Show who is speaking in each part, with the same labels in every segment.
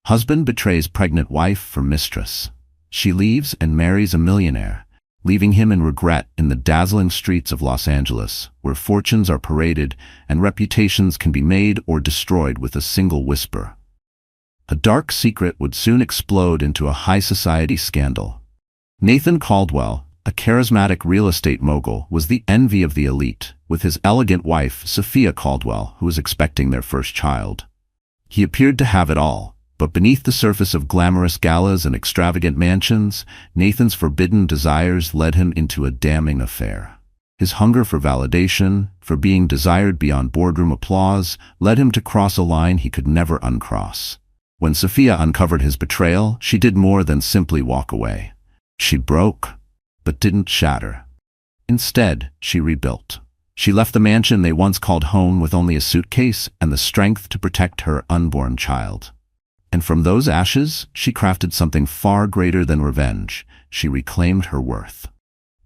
Speaker 1: Husband betrays pregnant wife for mistress. She leaves and marries a millionaire, leaving him in regret in the dazzling streets of Los Angeles, where fortunes are paraded and reputations can be made or destroyed with a single whisper. A dark secret would soon explode into a high society scandal. Nathan Caldwell, a charismatic real estate mogul, was the envy of the elite, with his elegant wife, Sophia Caldwell, who was expecting their first child. He appeared to have it all, but beneath the surface of glamorous galas and extravagant mansions, Nathan's forbidden desires led him into a damning affair. His hunger for validation, for being desired beyond boardroom applause, led him to cross a line he could never uncross. When Sophia uncovered his betrayal, she did more than simply walk away. She broke, but didn't shatter. Instead, she rebuilt. She left the mansion they once called home with only a suitcase and the strength to protect her unborn child. And from those ashes, she crafted something far greater than revenge. She reclaimed her worth.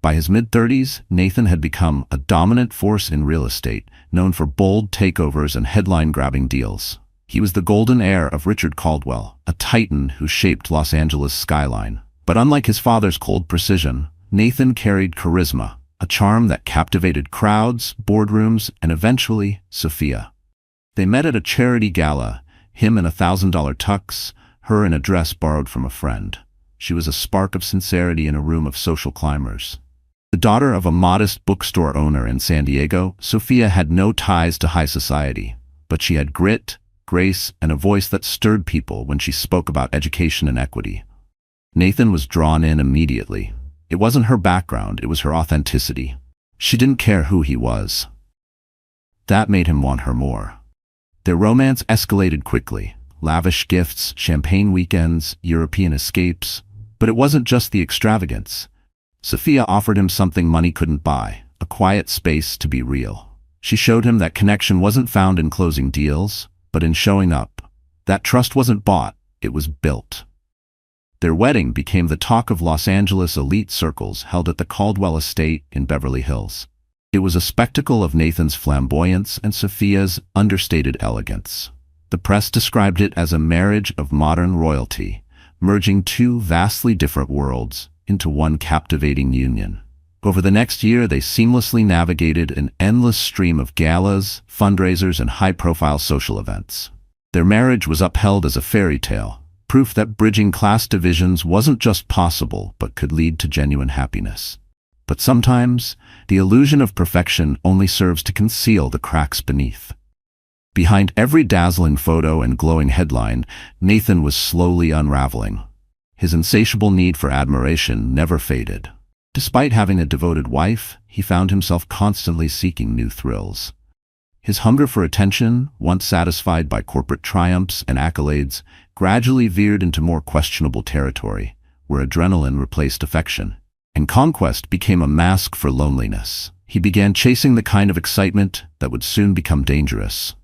Speaker 1: By his mid-30s, Nathan had become a dominant force in real estate, known for bold takeovers and headline-grabbing deals. He was the golden heir of Richard Caldwell, a titan who shaped Los Angeles' skyline. But unlike his father's cold precision, Nathan carried charisma, a charm that captivated crowds, boardrooms, and eventually, Sophia. They met at a charity gala, him in a $1,000 tux, her in a dress borrowed from a friend. She was a spark of sincerity in a room of social climbers. The daughter of a modest bookstore owner in San Diego, Sophia had no ties to high society, but she had grit, grace, and a voice that stirred people when she spoke about education and equity. Nathan was drawn in immediately. It wasn't her background, it was her authenticity. She didn't care who he was. That made him want her more. Their romance escalated quickly. Lavish gifts, champagne weekends, European escapes. But it wasn't just the extravagance. Sophia offered him something money couldn't buy, a quiet space to be real. She showed him that connection wasn't found in closing deals, but in showing up. That trust wasn't bought, it was built. Their wedding became the talk of Los Angeles elite circles held at the Caldwell estate in Beverly Hills. It was a spectacle of Nathan's flamboyance and Sophia's understated elegance. The press described it as a marriage of modern royalty, merging two vastly different worlds into one captivating union. Over the next year, they seamlessly navigated an endless stream of galas, fundraisers, and high-profile social events. Their marriage was upheld as a fairy tale, proof that bridging class divisions wasn't just possible but could lead to genuine happiness. But sometimes, the illusion of perfection only serves to conceal the cracks beneath. Behind every dazzling photo and glowing headline, Nathan was slowly unraveling. His insatiable need for admiration never faded. Despite having a devoted wife, he found himself constantly seeking new thrills. His hunger for attention, once satisfied by corporate triumphs and accolades, gradually veered into more questionable territory, where adrenaline replaced affection, and conquest became a mask for loneliness. He began chasing the kind of excitement that would soon become dangerous.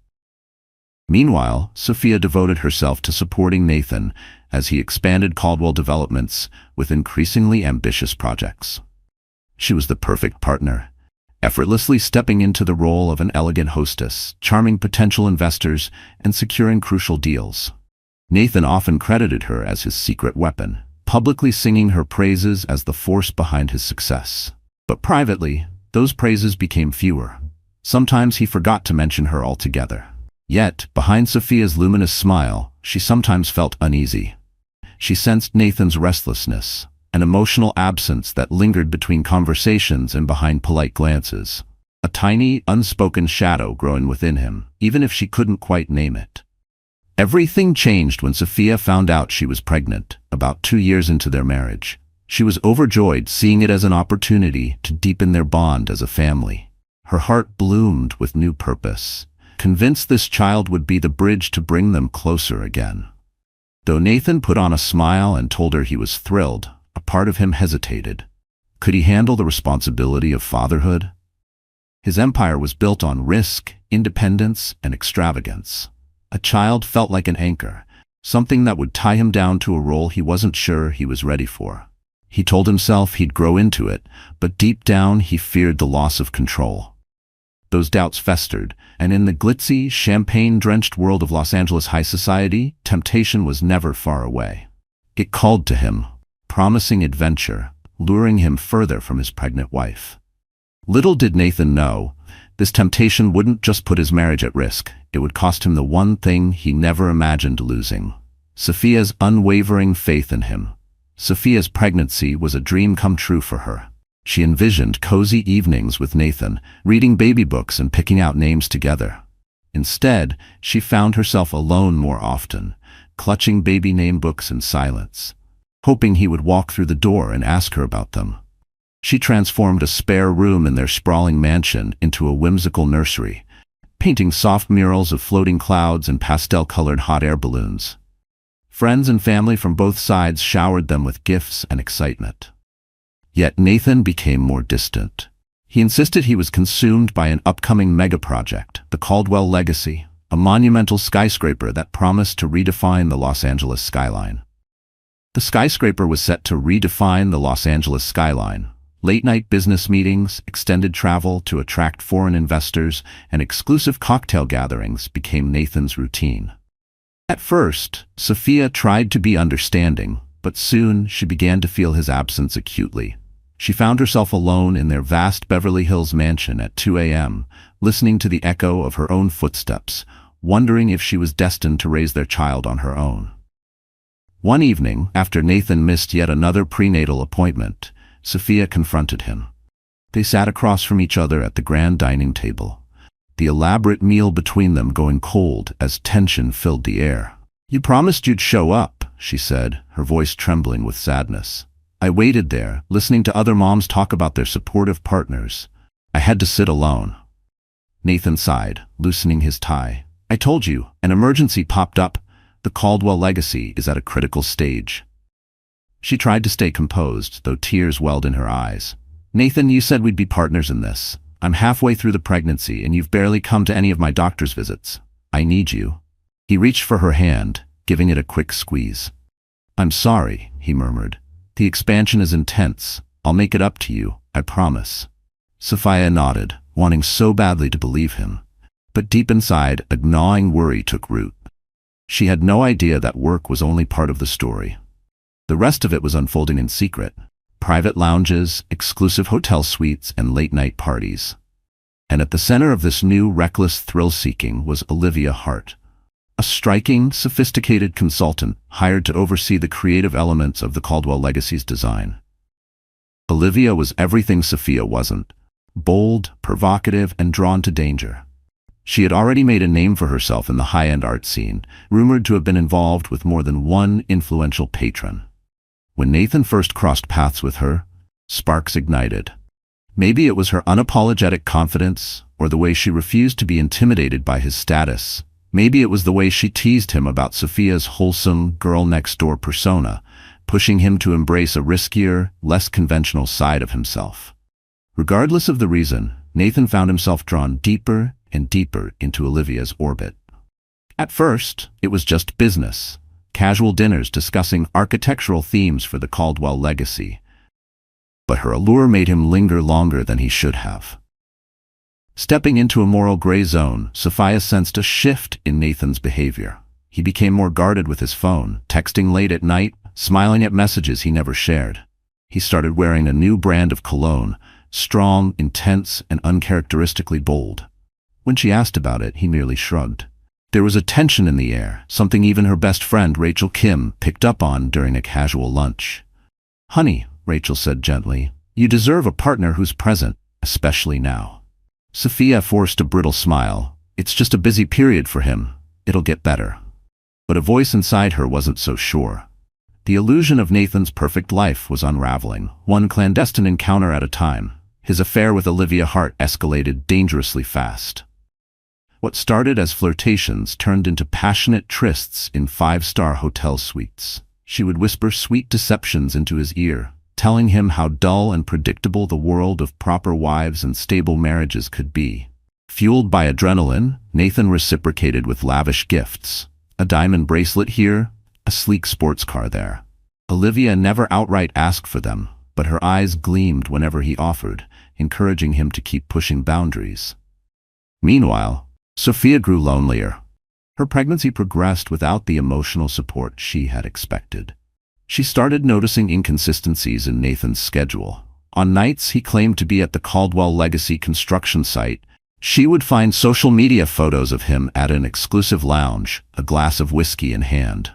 Speaker 1: Meanwhile, Sophia devoted herself to supporting Nathan as he expanded Caldwell Developments with increasingly ambitious projects. She was the perfect partner, effortlessly stepping into the role of an elegant hostess, charming potential investors, and securing crucial deals. Nathan often credited her as his secret weapon, publicly singing her praises as the force behind his success. But privately, those praises became fewer. Sometimes he forgot to mention her altogether. Yet, behind Sophia's luminous smile, she sometimes felt uneasy. She sensed Nathan's restlessness, an emotional absence that lingered between conversations and behind polite glances. A tiny, unspoken shadow growing within him, even if she couldn't quite name it. Everything changed when Sophia found out she was pregnant, about 2 years into their marriage. She was overjoyed, seeing it as an opportunity to deepen their bond as a family. Her heart bloomed with new purpose, convinced this child would be the bridge to bring them closer again. Though Nathan put on a smile and told her he was thrilled, a part of him hesitated. Could he handle the responsibility of fatherhood? His empire was built on risk, independence, and extravagance. A child felt like an anchor, something that would tie him down to a role he wasn't sure he was ready for. He told himself he'd grow into it, but deep down he feared the loss of control. those doubts festered, and in the glitzy, champagne-drenched world of Los Angeles high society, temptation was never far away. It called to him, promising adventure, luring him further from his pregnant wife. Little did Nathan know, this temptation wouldn't just put his marriage at risk, it would cost him the one thing he never imagined losing: Sophia's unwavering faith in him. Sophia's pregnancy was a dream come true for her. She envisioned cozy evenings with Nathan, reading baby books and picking out names together. Instead, she found herself alone more often, clutching baby name books in silence, hoping he would walk through the door and ask her about them. She transformed a spare room in their sprawling mansion into a whimsical nursery, painting soft murals of floating clouds and pastel-colored hot air balloons. Friends and family from both sides showered them with gifts and excitement. Yet Nathan became more distant. He insisted he was consumed by an upcoming mega-project, the Caldwell Legacy, a monumental skyscraper that promised to redefine the Los Angeles skyline. The skyscraper was set to redefine the Los Angeles skyline. Late-night business meetings, extended travel to attract foreign investors, and exclusive cocktail gatherings became Nathan's routine. At first, Sophia tried to be understanding, but soon she began to feel his absence acutely. She found herself alone in their vast Beverly Hills mansion at 2 a.m., listening to the echo of her own footsteps, wondering if she was destined to raise their child on her own. One evening, after Nathan missed yet another prenatal appointment, Sophia confronted him. They sat across from each other at the grand dining table, the elaborate meal between them going cold as tension filled the air. "You promised you'd show up," she said, her voice trembling with sadness. "I waited there, listening to other moms talk about their supportive partners. I had to sit alone." Nathan sighed, loosening his tie. "I told you, an emergency popped up. The Caldwell Legacy is at a critical stage." She tried to stay composed, though tears welled in her eyes. "Nathan, you said we'd be partners in this. I'm halfway through the pregnancy, and you've barely come to any of my doctor's visits. I need you." He reached for her hand, giving it a quick squeeze. "I'm sorry," he murmured. "The expansion is intense. I'll make it up to you, I promise." Sophia nodded, wanting so badly to believe him. But deep inside, a gnawing worry took root. She had no idea that work was only part of the story. The rest of it was unfolding in secret. Private lounges, exclusive hotel suites, and late-night parties. And at the center of this new, reckless thrill-seeking was Olivia Hart, a striking, sophisticated consultant hired to oversee the creative elements of the Caldwell Legacy's design. Olivia was everything Sophia wasn't: bold, provocative, and drawn to danger. She had already made a name for herself in the high-end art scene, rumored to have been involved with more than one influential patron. When Nathan first crossed paths with her, sparks ignited. Maybe it was her unapologetic confidence, or the way she refused to be intimidated by his status. Maybe it was the way she teased him about Sophia's wholesome, girl-next-door persona, pushing him to embrace a riskier, less conventional side of himself. Regardless of the reason, Nathan found himself drawn deeper and deeper into Olivia's orbit. At first, it was just business. Casual dinners discussing architectural themes for the Caldwell Legacy. But her allure made him linger longer than he should have. Stepping into a moral gray zone, Sophia sensed a shift in Nathan's behavior. He became more guarded with his phone, texting late at night, smiling at messages he never shared. He started wearing a new brand of cologne, strong, intense, and uncharacteristically bold. When she asked about it, he merely shrugged. There was a tension in the air, something even her best friend Rachel Kim picked up on during a casual lunch. "Honey," Rachel said gently, "you deserve a partner who's present, especially now." Sophia forced a brittle smile. "It's just a busy period for him. It'll get better." But a voice inside her wasn't so sure. The illusion of Nathan's perfect life was unraveling, one clandestine encounter at a time. His affair with Olivia Hart escalated dangerously fast. What started as flirtations turned into passionate trysts in five-star hotel suites. She would whisper sweet deceptions into his ear, telling him how dull and predictable the world of proper wives and stable marriages could be. Fueled by adrenaline, Nathan reciprocated with lavish gifts. A diamond bracelet here, a sleek sports car there. Olivia never outright asked for them, but her eyes gleamed whenever he offered, encouraging him to keep pushing boundaries. Meanwhile, Sophia grew lonelier. Her pregnancy progressed without the emotional support she had expected. She started noticing inconsistencies in Nathan's schedule. On nights he claimed to be at the Caldwell Legacy construction site, she would find social media photos of him at an exclusive lounge, a glass of whiskey in hand.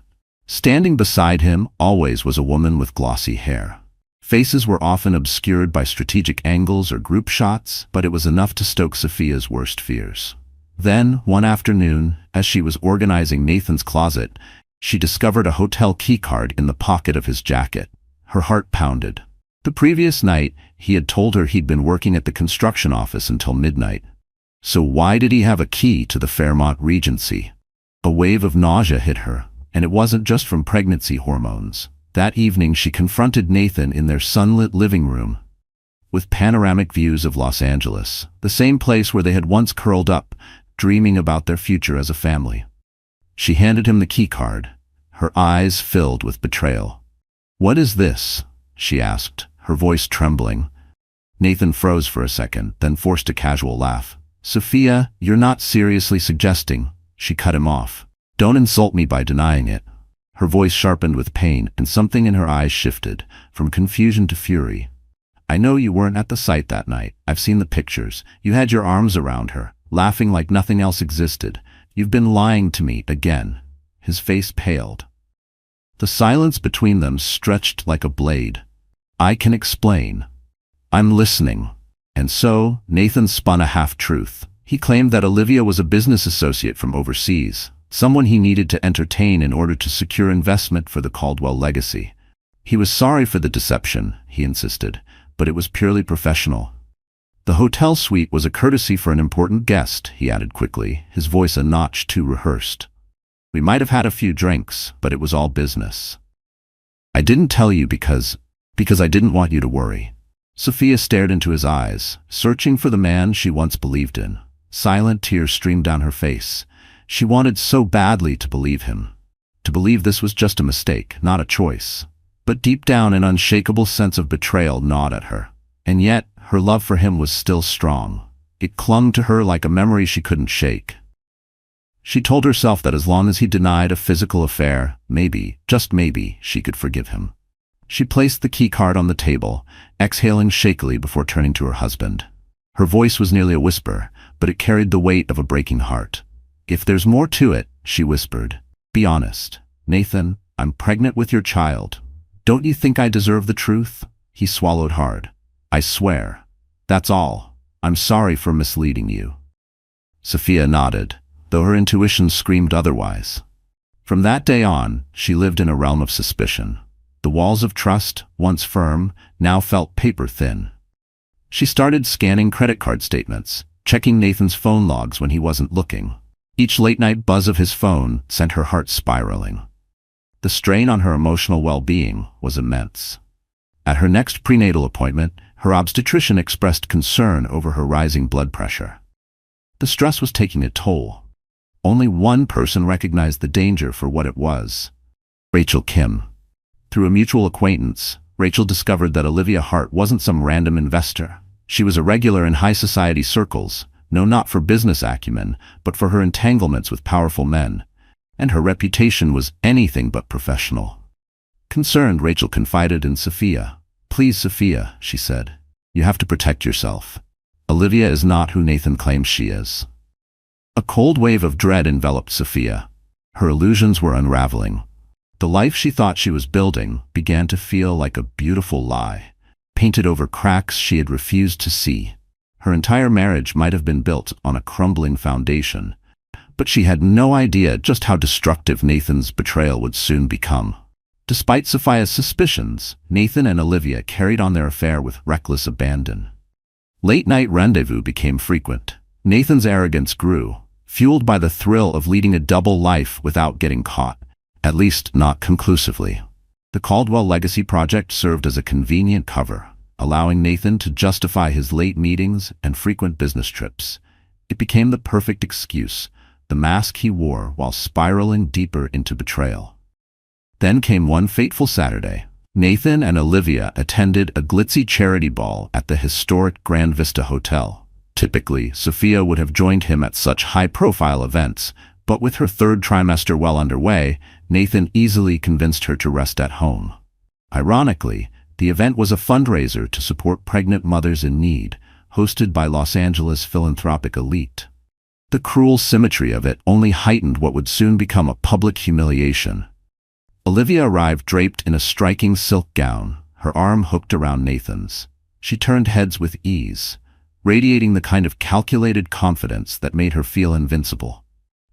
Speaker 1: Standing beside him always was a woman with glossy hair. Faces were often obscured by strategic angles or group shots, but it was enough to stoke Sophia's worst fears. Then, one afternoon, as she was organizing Nathan's closet, she discovered a hotel keycard in the pocket of his jacket. Her heart pounded. The previous night, he had told her he'd been working at the construction office until midnight. So why did he have a key to the Fairmont Regency? A wave of nausea hit her, and it wasn't just from pregnancy hormones. That evening she confronted Nathan in their sunlit living room, with panoramic views of Los Angeles, the same place where they had once curled up, dreaming about their future as a family. She handed him the keycard, her eyes filled with betrayal. "What is this?" she asked, her voice trembling. Nathan froze for a second, then forced a casual laugh. "Sophia, you're not seriously suggesting," she cut him off. "Don't insult me by denying it." Her voice sharpened with pain, and something in her eyes shifted, from confusion to fury. "I know you weren't at the site that night. I've seen the pictures. You had your arms around her, laughing like nothing else existed. You've been lying to me again." His face paled. The silence between them stretched like a blade. "I can explain. I'm listening." And so, Nathan spun a half-truth. He claimed that Olivia was a business associate from overseas, someone he needed to entertain in order to secure investment for the Caldwell legacy. He was sorry for the deception, he insisted, but it was purely professional. The hotel suite was a courtesy for an important guest, he added quickly, his voice a notch too rehearsed. "We might have had a few drinks, but it was all business. I didn't tell you because I didn't want you to worry." Sophia stared into his eyes, searching for the man she once believed in. Silent tears streamed down her face. She wanted so badly to believe him. To believe this was just a mistake, not a choice. But deep down an unshakable sense of betrayal gnawed at her. And yet, her love for him was still strong. It clung to her like a memory she couldn't shake. She told herself that as long as he denied a physical affair, maybe, just maybe, she could forgive him. She placed the keycard on the table, exhaling shakily before turning to her husband. Her voice was nearly a whisper, but it carried the weight of a breaking heart. "If there's more to it," she whispered, "be honest. Nathan, I'm pregnant with your child. Don't you think I deserve the truth?" He swallowed hard. "I swear. That's all. I'm sorry for misleading you." Sophia nodded, though her intuition screamed otherwise. From that day on, she lived in a realm of suspicion. The walls of trust, once firm, now felt paper-thin. She started scanning credit card statements, checking Nathan's phone logs when he wasn't looking. Each late-night buzz of his phone sent her heart spiraling. The strain on her emotional well-being was immense. At her next prenatal appointment, her obstetrician expressed concern over her rising blood pressure. The stress was taking a toll. Only one person recognized the danger for what it was: Rachel Kim. Through a mutual acquaintance, Rachel discovered that Olivia Hart wasn't some random investor. She was a regular in high society circles, known not for business acumen, but for her entanglements with powerful men, and her reputation was anything but professional. Concerned, Rachel confided in Sophia. "Please, Sophia," she said, "you have to protect yourself. Olivia is not who Nathan claims she is." A cold wave of dread enveloped Sophia. Her illusions were unraveling. The life she thought she was building began to feel like a beautiful lie, painted over cracks she had refused to see. Her entire marriage might have been built on a crumbling foundation, but she had no idea just how destructive Nathan's betrayal would soon become. Despite Sophia's suspicions, Nathan and Olivia carried on their affair with reckless abandon. Late-night rendezvous became frequent. Nathan's arrogance grew, fueled by the thrill of leading a double life without getting caught. At least not conclusively. The Caldwell Legacy project served as a convenient cover, allowing Nathan to justify his late meetings and frequent business trips. It became the perfect excuse, the mask he wore while spiraling deeper into betrayal. Then came one fateful Saturday. Nathan and Olivia attended a glitzy charity ball at the historic Grand Vista Hotel. Typically, Sophia would have joined him at such high-profile events, but with her third trimester well underway, Nathan easily convinced her to rest at home. Ironically, the event was a fundraiser to support pregnant mothers in need, hosted by Los Angeles philanthropic elite. The cruel symmetry of it only heightened what would soon become a public humiliation. Olivia arrived draped in a striking silk gown, her arm hooked around Nathan's. She turned heads with ease, radiating the kind of calculated confidence that made her feel invincible.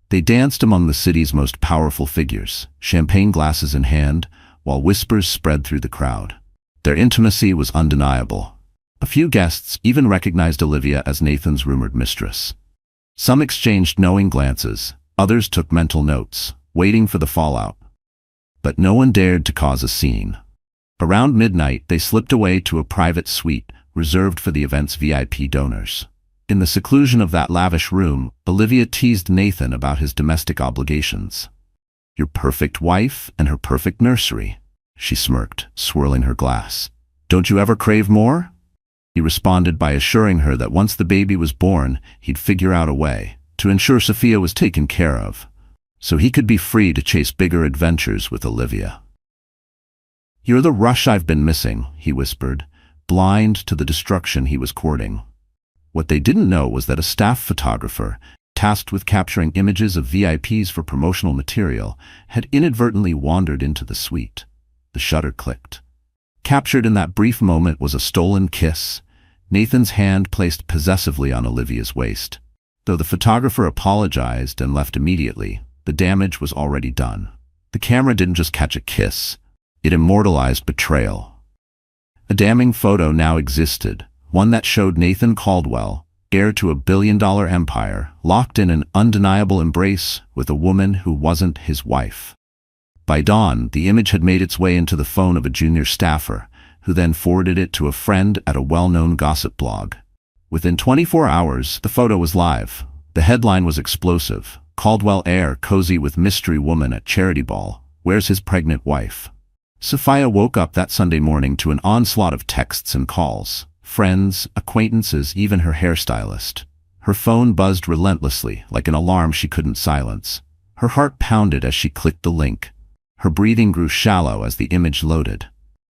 Speaker 1: They danced among the city's most powerful figures, champagne glasses in hand, while whispers spread through the crowd. Their intimacy was undeniable. A few guests even recognized Olivia as Nathan's rumored mistress. Some exchanged knowing glances, others took mental notes, waiting for the fallout. But no one dared to cause a scene. Around midnight, they slipped away to a private suite reserved for the event's VIP donors. In the seclusion of that lavish room, Olivia teased Nathan about his domestic obligations. "Your perfect wife and her perfect nursery," she smirked, swirling her glass. "Don't you ever crave more?" He responded by assuring her that once the baby was born, he'd figure out a way to ensure Sophia was taken care of, so he could be free to chase bigger adventures with Olivia. "You're the rush I've been missing," he whispered, blind to the destruction he was courting. What they didn't know was that a staff photographer, tasked with capturing images of VIPs for promotional material, had inadvertently wandered into the suite. The shutter clicked. Captured in that brief moment was a stolen kiss, Nathan's hand placed possessively on Olivia's waist. Though the photographer apologized and left immediately, the damage was already done. The camera didn't just catch a kiss, it immortalized betrayal. A damning photo now existed, one that showed Nathan Caldwell, heir to a billion-dollar empire, locked in an undeniable embrace with a woman who wasn't his wife. By dawn, the image had made its way into the phone of a junior staffer, who then forwarded it to a friend at a well-known gossip blog. Within 24 hours, the photo was live. The headline was explosive: "Caldwell heir cozy with mystery woman at charity ball. Where's his pregnant wife?" Sophia woke up that Sunday morning to an onslaught of texts and calls. Friends, acquaintances, even her hairstylist. Her phone buzzed relentlessly, like an alarm she couldn't silence. Her heart pounded as she clicked the link. Her breathing grew shallow as the image loaded.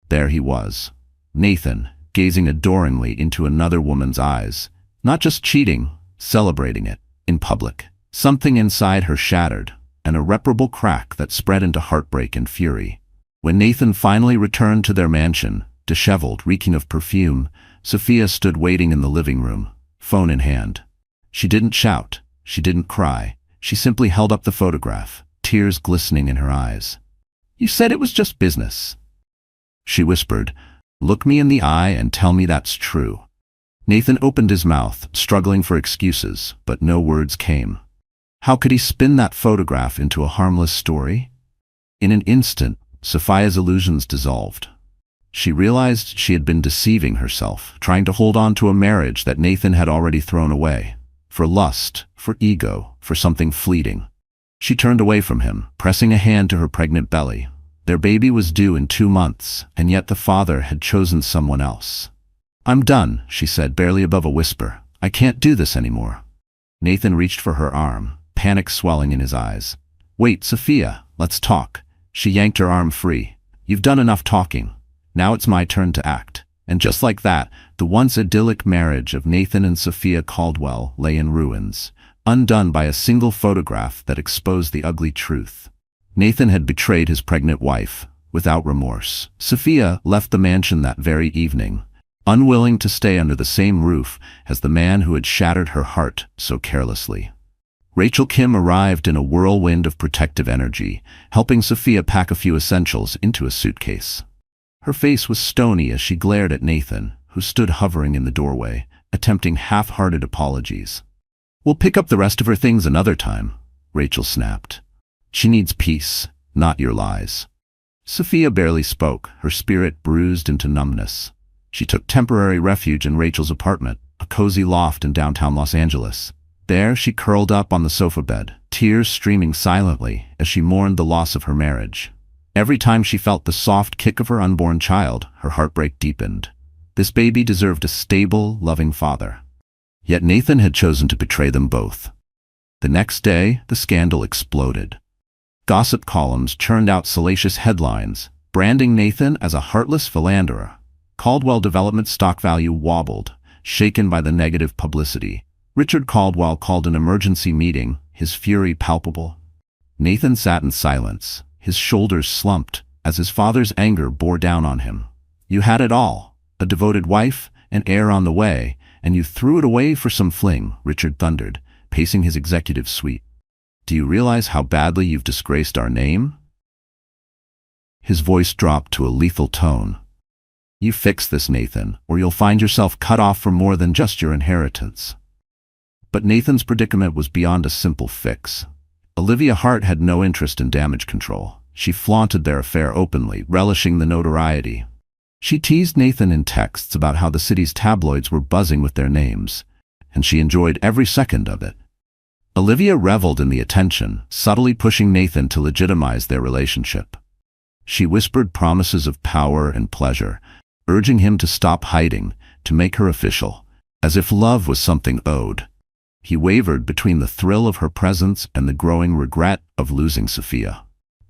Speaker 1: There he was, Nathan, gazing adoringly into another woman's eyes. Not just cheating, celebrating it, in public. Something inside her shattered, an irreparable crack that spread into heartbreak and fury. When Nathan finally returned to their mansion, disheveled, reeking of perfume, Sophia stood waiting in the living room, phone in hand. She didn't shout, she didn't cry, she simply held up the photograph, tears glistening in her eyes. "You said it was just business," she whispered. "Look me in the eye and tell me that's true." Nathan opened his mouth, struggling for excuses, but no words came. How could he spin that photograph into a harmless story? In an instant, Sophia's illusions dissolved. She realized she had been deceiving herself, trying to hold on to a marriage that Nathan had already thrown away. For lust, for ego, for something fleeting. She turned away from him, pressing a hand to her pregnant belly. Their baby was due in 2 months, and yet the father had chosen someone else. "I'm done," she said, barely above a whisper. "I can't do this anymore." Nathan reached for her arm, panic swelling in his eyes. "Wait, Sophia, let's talk." She yanked her arm free. "You've done enough talking. Now it's my turn to act." And just like that, the once idyllic marriage of Nathan and Sophia Caldwell lay in ruins, undone by a single photograph that exposed the ugly truth. Nathan had betrayed his pregnant wife, without remorse. Sophia left the mansion that very evening, unwilling to stay under the same roof as the man who had shattered her heart so carelessly. Rachel Kim arrived in a whirlwind of protective energy, helping Sophia pack a few essentials into a suitcase. Her face was stony as she glared at Nathan, who stood hovering in the doorway, attempting half-hearted apologies. "We'll pick up the rest of her things another time," Rachel snapped. "She needs peace, not your lies." Sophia barely spoke, her spirit bruised into numbness. She took temporary refuge in Rachel's apartment, a cozy loft in downtown Los Angeles. There she curled up on the sofa bed, tears streaming silently as she mourned the loss of her marriage. Every time she felt the soft kick of her unborn child, her heartbreak deepened. This baby deserved a stable, loving father. Yet Nathan had chosen to betray them both. The next day, the scandal exploded. Gossip columns churned out salacious headlines, branding Nathan as a heartless philanderer. Caldwell Development's stock value wobbled, shaken by the negative publicity. Richard Caldwell called an emergency meeting, his fury palpable. Nathan sat in silence, his shoulders slumped, as his father's anger bore down on him. You had it all, a devoted wife, an heir on the way, and you threw it away for some fling, Richard thundered, pacing his executive suite. Do you realize how badly you've disgraced our name? His voice dropped to a lethal tone. You fix this, Nathan, or you'll find yourself cut off from more than just your inheritance. But Nathan's predicament was beyond a simple fix. Olivia Hart had no interest in damage control. She flaunted their affair openly, relishing the notoriety. She teased Nathan in texts about how the city's tabloids were buzzing with their names, and she enjoyed every second of it. Olivia reveled in the attention, subtly pushing Nathan to legitimize their relationship. She whispered promises of power and pleasure, urging him to stop hiding, to make her official, as if love was something owed. He wavered between the thrill of her presence and the growing regret of losing Sophia.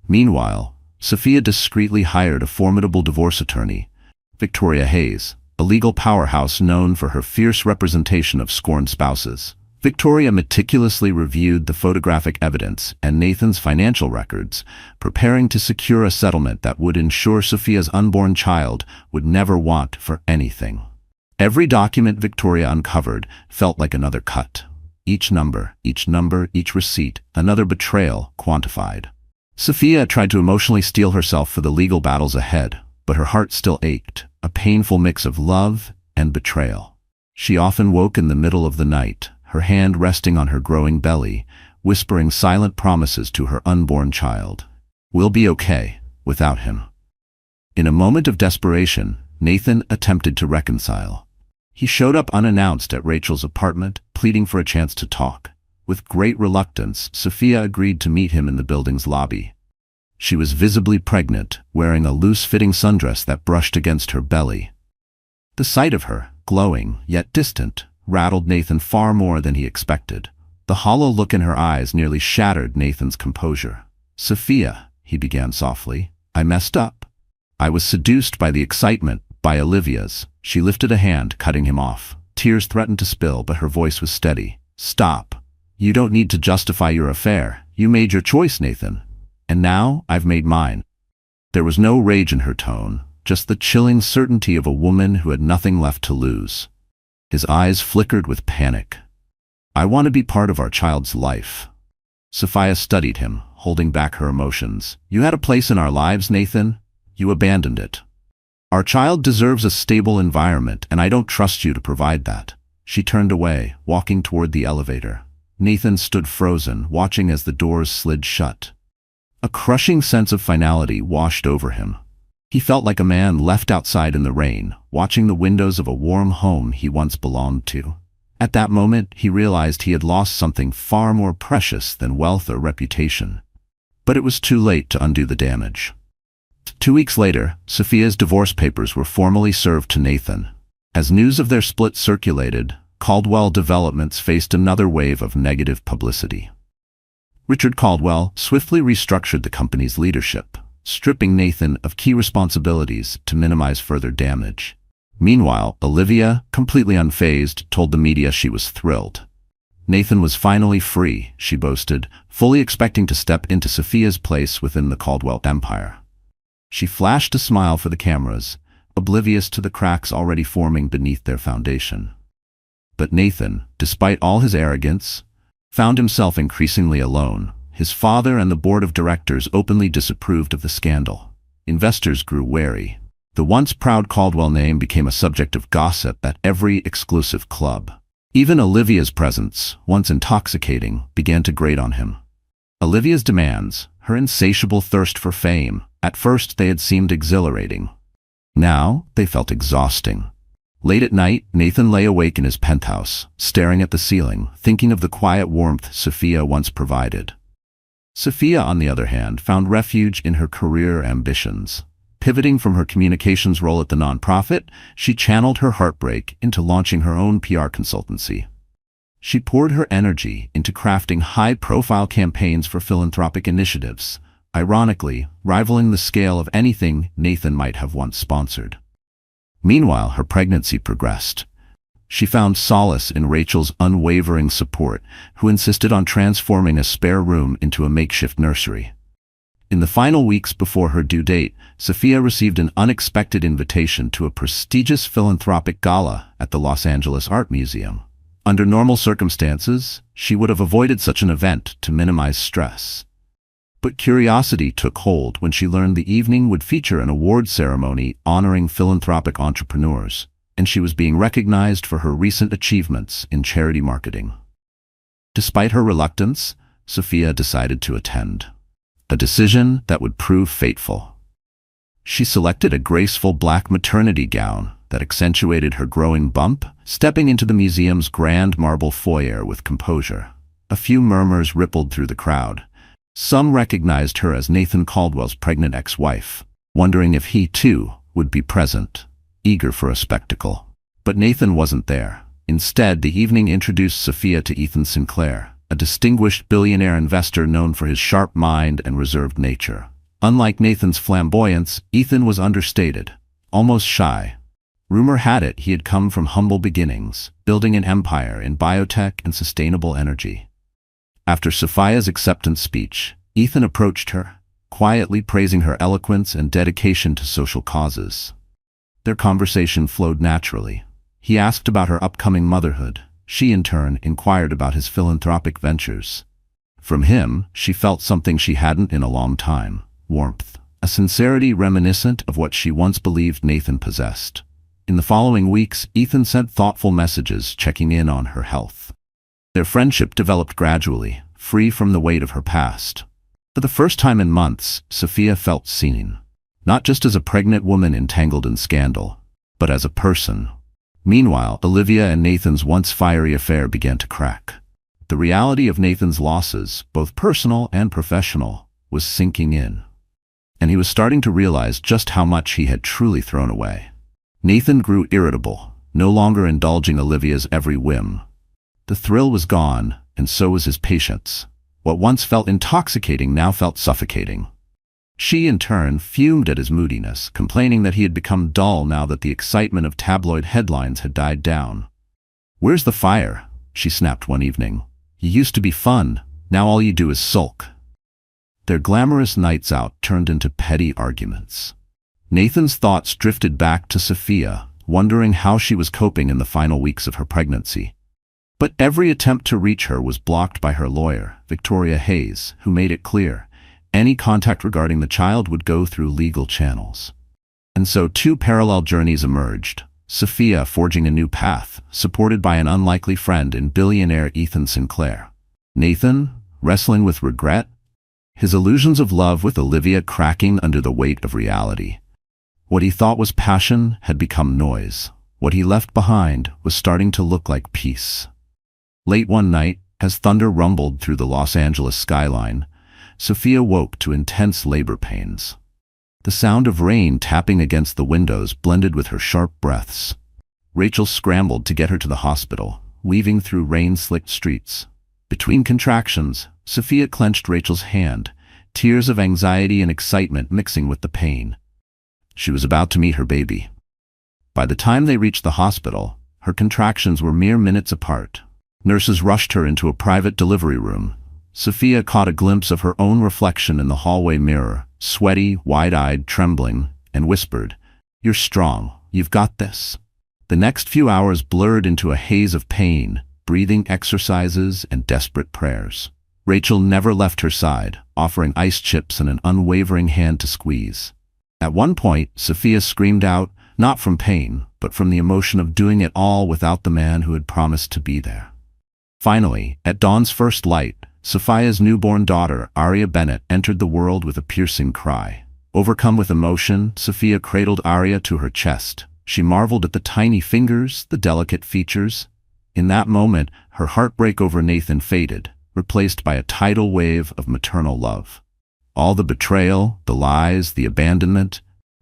Speaker 1: Meanwhile, Sophia discreetly hired a formidable divorce attorney, Victoria Hayes, a legal powerhouse known for her fierce representation of scorned spouses. Victoria meticulously reviewed the photographic evidence and Nathan's financial records, preparing to secure a settlement that would ensure Sophia's unborn child would never want for anything. Every document Victoria uncovered felt like another cut. Each number, each receipt, another betrayal quantified. Sophia tried to emotionally steel herself for the legal battles ahead, but her heart still ached, a painful mix of love and betrayal. She often woke in the middle of the night, her hand resting on her growing belly, whispering silent promises to her unborn child. We'll be okay without him. In a moment of desperation, Nathan attempted to reconcile. He showed up unannounced at Rachel's apartment, pleading for a chance to talk. With great reluctance, Sophia agreed to meet him in the building's lobby. She was visibly pregnant, wearing a loose-fitting sundress that brushed against her belly. The sight of her, glowing yet distant, rattled Nathan far more than he expected. The hollow look in her eyes nearly shattered Nathan's composure. Sophia, he began softly, I messed up. I was seduced by the excitement, by Olivia's. She lifted a hand, cutting him off. Tears threatened to spill, but her voice was steady. Stop. You don't need to justify your affair. You made your choice, Nathan. And now I've made mine. There was no rage in her tone, just the chilling certainty of a woman who had nothing left to lose. His eyes flickered with panic. I want to be part of our child's life. Sophia studied him, holding back her emotions. You had a place in our lives, Nathan. You abandoned it. Our child deserves a stable environment, and I don't trust you to provide that. She turned away, walking toward the elevator. Nathan stood frozen, watching as the doors slid shut. A crushing sense of finality washed over him. He felt like a man left outside in the rain, watching the windows of a warm home he once belonged to. At that moment, he realized he had lost something far more precious than wealth or reputation. But it was too late to undo the damage. 2 weeks later, Sophia's divorce papers were formally served to Nathan. As news of their split circulated, Caldwell Developments faced another wave of negative publicity. Richard Caldwell swiftly restructured the company's leadership, stripping Nathan of key responsibilities to minimize further damage. Meanwhile, Olivia, completely unfazed, told the media she was thrilled. Nathan was finally free, she boasted, fully expecting to step into Sophia's place within the Caldwell empire. She flashed a smile for the cameras, oblivious to the cracks already forming beneath their foundation. But Nathan, despite all his arrogance, found himself increasingly alone. His father and the board of directors openly disapproved of the scandal. Investors grew wary. The once proud Caldwell name became a subject of gossip at every exclusive club. Even Olivia's presence, once intoxicating, began to grate on him. Olivia's demands, her insatiable thirst for fame, at first they had seemed exhilarating. Now they felt exhausting. Late at night, Nathan lay awake in his penthouse, staring at the ceiling, thinking of the quiet warmth Sophia once provided. Sophia, on the other hand, found refuge in her career ambitions. Pivoting from her communications role at the nonprofit, she channeled her heartbreak into launching her own PR consultancy. She poured her energy into crafting high-profile campaigns for philanthropic initiatives, ironically rivaling the scale of anything Nathan might have once sponsored. Meanwhile, her pregnancy progressed. She found solace in Rachel's unwavering support, who insisted on transforming a spare room into a makeshift nursery. In the final weeks before her due date, Sophia received an unexpected invitation to a prestigious philanthropic gala at the Los Angeles Art Museum. Under normal circumstances, she would have avoided such an event to minimize stress. But curiosity took hold when she learned the evening would feature an award ceremony honoring philanthropic entrepreneurs, and she was being recognized for her recent achievements in charity marketing. Despite her reluctance, Sophia decided to attend. A decision that would prove fateful. She selected a graceful black maternity gown that accentuated her growing bump, stepping into the museum's grand marble foyer with composure. A few murmurs rippled through the crowd. Some recognized her as Nathan Caldwell's pregnant ex-wife, wondering if he, too, would be present, eager for a spectacle. But Nathan wasn't there. Instead, the evening introduced Sophia to Ethan Sinclair, a distinguished billionaire investor known for his sharp mind and reserved nature. Unlike Nathan's flamboyance, Ethan was understated, almost shy. Rumor had it he had come from humble beginnings, building an empire in biotech and sustainable energy. After Sophia's acceptance speech, Ethan approached her, quietly praising her eloquence and dedication to social causes. Their conversation flowed naturally. He asked about her upcoming motherhood. She, in turn, inquired about his philanthropic ventures. From him, she felt something she hadn't in a long time: warmth, a sincerity reminiscent of what she once believed Nathan possessed. In the following weeks, Ethan sent thoughtful messages checking in on her health. Their friendship developed gradually, free from the weight of her past. For the first time in months, Sophia felt seen. Not just as a pregnant woman entangled in scandal, but as a person. Meanwhile, Olivia and Nathan's once fiery affair began to crack. The reality of Nathan's losses, both personal and professional, was sinking in. And he was starting to realize just how much he had truly thrown away. Nathan grew irritable, no longer indulging Olivia's every whim. The thrill was gone, and so was his patience. What once felt intoxicating now felt suffocating. She, in turn, fumed at his moodiness, complaining that he had become dull now that the excitement of tabloid headlines had died down. "Where's the fire?" she snapped one evening. "You used to be fun, now all you do is sulk." Their glamorous nights out turned into petty arguments. Nathan's thoughts drifted back to Sophia, wondering how she was coping in the final weeks of her pregnancy. But every attempt to reach her was blocked by her lawyer, Victoria Hayes, who made it clear any contact regarding the child would go through legal channels. And so two parallel journeys emerged, Sophia forging a new path, supported by an unlikely friend in billionaire Ethan Sinclair. Nathan, wrestling with regret, his illusions of love with Olivia cracking under the weight of reality. What he thought was passion had become noise. What he left behind was starting to look like peace. Late one night, as thunder rumbled through the Los Angeles skyline, Sophia woke to intense labor pains. The sound of rain tapping against the windows blended with her sharp breaths. Rachel scrambled to get her to the hospital, weaving through rain-slicked streets. Between contractions, Sophia clenched Rachel's hand, tears of anxiety and excitement mixing with the pain. She was about to meet her baby. By the time they reached the hospital, her contractions were mere minutes apart. Nurses rushed her into a private delivery room. Sophia caught a glimpse of her own reflection in the hallway mirror, sweaty, wide-eyed, trembling, and whispered, "You're strong. You've got this." The next few hours blurred into a haze of pain, breathing exercises, and desperate prayers. Rachel never left her side, offering ice chips and an unwavering hand to squeeze. At one point, Sophia screamed out, not from pain, but from the emotion of doing it all without the man who had promised to be there. Finally, at dawn's first light, Sophia's newborn daughter, Aria Bennett, entered the world with a piercing cry. Overcome with emotion, Sophia cradled Aria to her chest. She marveled at the tiny fingers, the delicate features. In that moment, her heartbreak over Nathan faded, replaced by a tidal wave of maternal love. All the betrayal, the lies, the abandonment,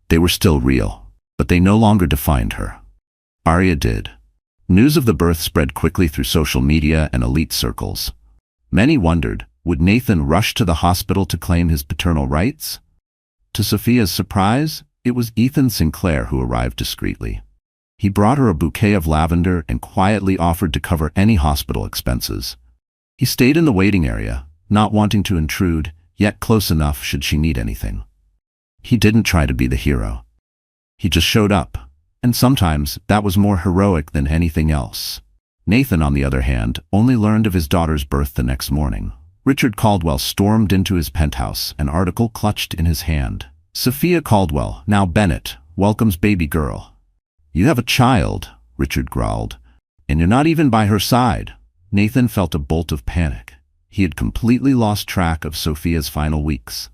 Speaker 1: they were still real, but they no longer defined her. Aria did. News of the birth spread quickly through social media and elite circles. Many wondered, would Nathan rush to the hospital to claim his paternal rights? To Sophia's surprise, it was Ethan Sinclair who arrived discreetly. He brought her a bouquet of lavender and quietly offered to cover any hospital expenses. He stayed in the waiting area, not wanting to intrude, yet close enough should she need anything. He didn't try to be the hero. He just showed up, and sometimes that was more heroic than anything else. Nathan, on the other hand, only learned of his daughter's birth the next morning. Richard Caldwell stormed into his penthouse, an article clutched in his hand. Sophia Caldwell, now Bennett, welcomes baby girl. You have a child, Richard growled, and you're not even by her side. Nathan felt a bolt of panic. He had completely lost track of Sophia's final weeks.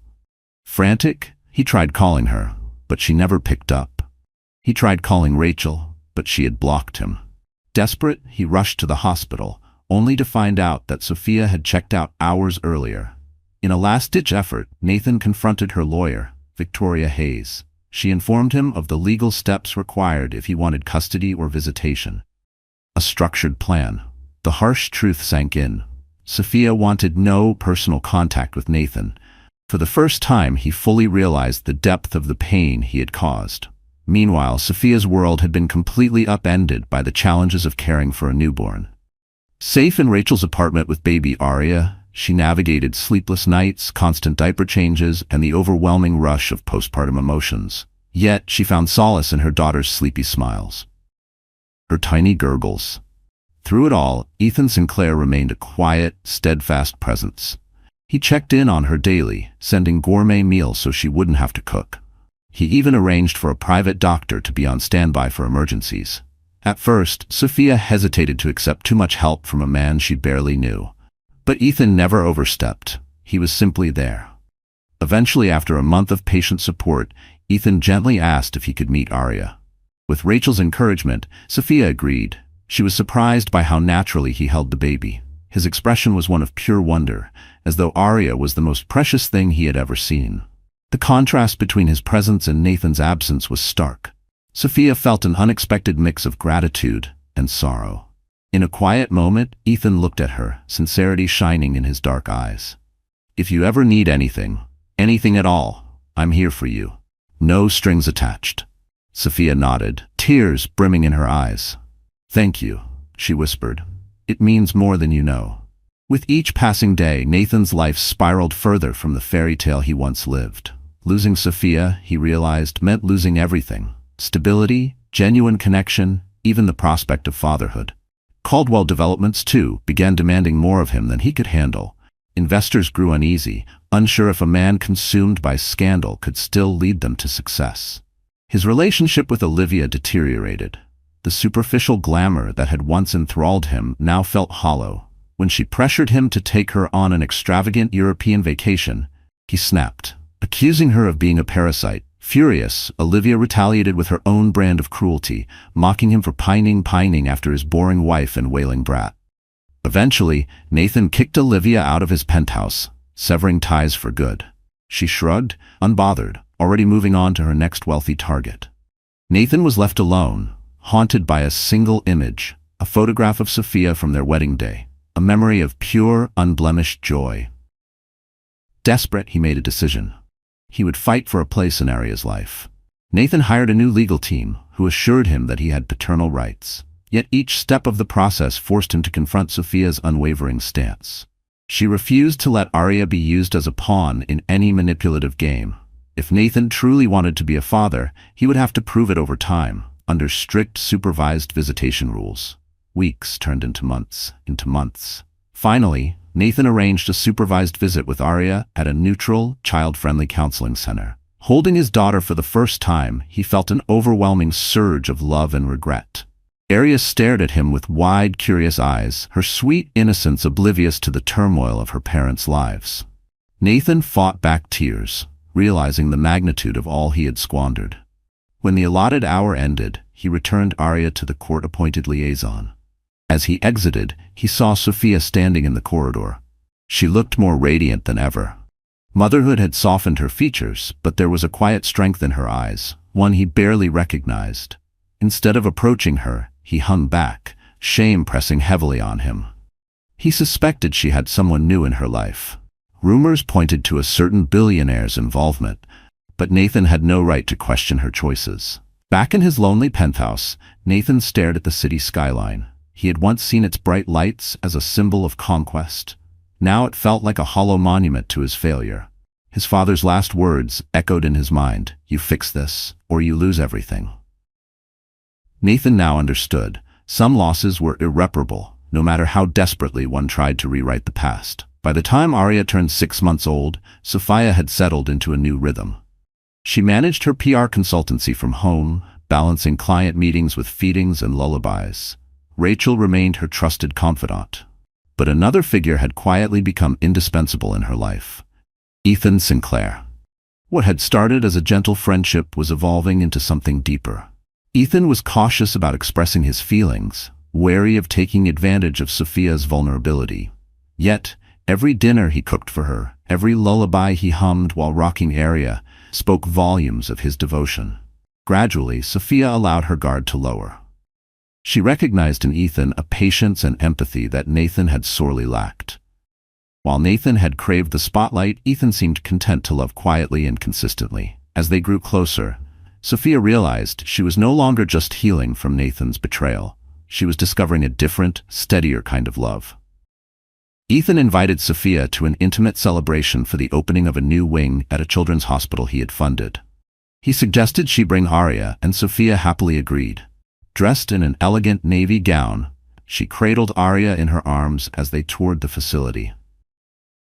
Speaker 1: Frantic, he tried calling her, but she never picked up. He tried calling Rachel, but she had blocked him. Desperate, he rushed to the hospital, only to find out that Sophia had checked out hours earlier. In a last-ditch effort, Nathan confronted her lawyer, Victoria Hayes. She informed him of the legal steps required if he wanted custody or visitation. A structured plan. The harsh truth sank in. Sophia wanted no personal contact with Nathan. For the first time, he fully realized the depth of the pain he had caused. Meanwhile, Sophia's world had been completely upended by the challenges of caring for a newborn. Safe in Rachel's apartment with baby Aria, she navigated sleepless nights, constant diaper changes, and the overwhelming rush of postpartum emotions. Yet, she found solace in her daughter's sleepy smiles, her tiny gurgles. Through it all, Ethan Sinclair remained a quiet, steadfast presence. He checked in on her daily, sending gourmet meals so she wouldn't have to cook. He even arranged for a private doctor to be on standby for emergencies. At first, Sophia hesitated to accept too much help from a man she barely knew. But Ethan never overstepped. He was simply there. Eventually, after a month of patient support, Ethan gently asked if he could meet Aria. With Rachel's encouragement, Sophia agreed. She was surprised by how naturally he held the baby. His expression was one of pure wonder, as though Aria was the most precious thing he had ever seen. The contrast between his presence and Nathan's absence was stark. Sophia felt an unexpected mix of gratitude and sorrow. In a quiet moment, Ethan looked at her, sincerity shining in his dark eyes. If you ever need anything, anything at all, I'm here for you. No strings attached. Sophia nodded, tears brimming in her eyes. Thank you, she whispered. It means more than you know. With each passing day, Nathan's life spiraled further from the fairy tale he once lived. Losing Sophia, he realized, meant losing everything. Stability, genuine connection, even the prospect of fatherhood. Caldwell Developments, too, began demanding more of him than he could handle. Investors grew uneasy, unsure if a man consumed by scandal could still lead them to success. His relationship with Olivia deteriorated. The superficial glamour that had once enthralled him now felt hollow. When she pressured him to take her on an extravagant European vacation, he snapped, accusing her of being a parasite. Furious, Olivia retaliated with her own brand of cruelty, mocking him for pining after his boring wife and wailing brat. Eventually, Nathan kicked Olivia out of his penthouse, severing ties for good. She shrugged, unbothered, already moving on to her next wealthy target. Nathan was left alone, haunted by a single image, a photograph of Sophia from their wedding day, a memory of pure, unblemished joy. Desperate, he made a decision. He would fight for a place in Aria's life. Nathan hired a new legal team, who assured him that he had paternal rights. Yet each step of the process forced him to confront Sophia's unwavering stance. She refused to let Aria be used as a pawn in any manipulative game. If Nathan truly wanted to be a father, he would have to prove it over time, under strict supervised visitation rules. Weeks turned into months. Finally, Nathan arranged a supervised visit with Aria at a neutral, child-friendly counseling center. Holding his daughter for the first time, he felt an overwhelming surge of love and regret. Aria stared at him with wide, curious eyes, her sweet innocence oblivious to the turmoil of her parents' lives. Nathan fought back tears, realizing the magnitude of all he had squandered. When the allotted hour ended, he returned Aria to the court-appointed liaison. As he exited, he saw Sophia standing in the corridor. She looked more radiant than ever. Motherhood had softened her features, but there was a quiet strength in her eyes, one he barely recognized. Instead of approaching her, he hung back, shame pressing heavily on him. He suspected she had someone new in her life. Rumors pointed to a certain billionaire's involvement, but Nathan had no right to question her choices. Back in his lonely penthouse, Nathan stared at the city skyline. He had once seen its bright lights as a symbol of conquest. Now it felt like a hollow monument to his failure. His father's last words echoed in his mind, "You fix this, or you lose everything." Nathan now understood. Some losses were irreparable, no matter how desperately one tried to rewrite the past. By the time Arya turned 6 months old, Sophia had settled into a new rhythm. She managed her PR consultancy from home, balancing client meetings with feedings and lullabies. Rachel remained her trusted confidant. But another figure had quietly become indispensable in her life: Ethan Sinclair. What had started as a gentle friendship was evolving into something deeper. Ethan was cautious about expressing his feelings, wary of taking advantage of Sophia's vulnerability. Yet, every dinner he cooked for her, every lullaby he hummed while rocking Arya, spoke volumes of his devotion. Gradually, Sophia allowed her guard to lower. She recognized in Ethan a patience and empathy that Nathan had sorely lacked. While Nathan had craved the spotlight, Ethan seemed content to love quietly and consistently. As they grew closer, Sophia realized she was no longer just healing from Nathan's betrayal. She was discovering a different, steadier kind of love. Ethan invited Sophia to an intimate celebration for the opening of a new wing at a children's hospital he had funded. He suggested she bring Arya, and Sophia happily agreed. Dressed in an elegant navy gown, she cradled Arya in her arms as they toured the facility.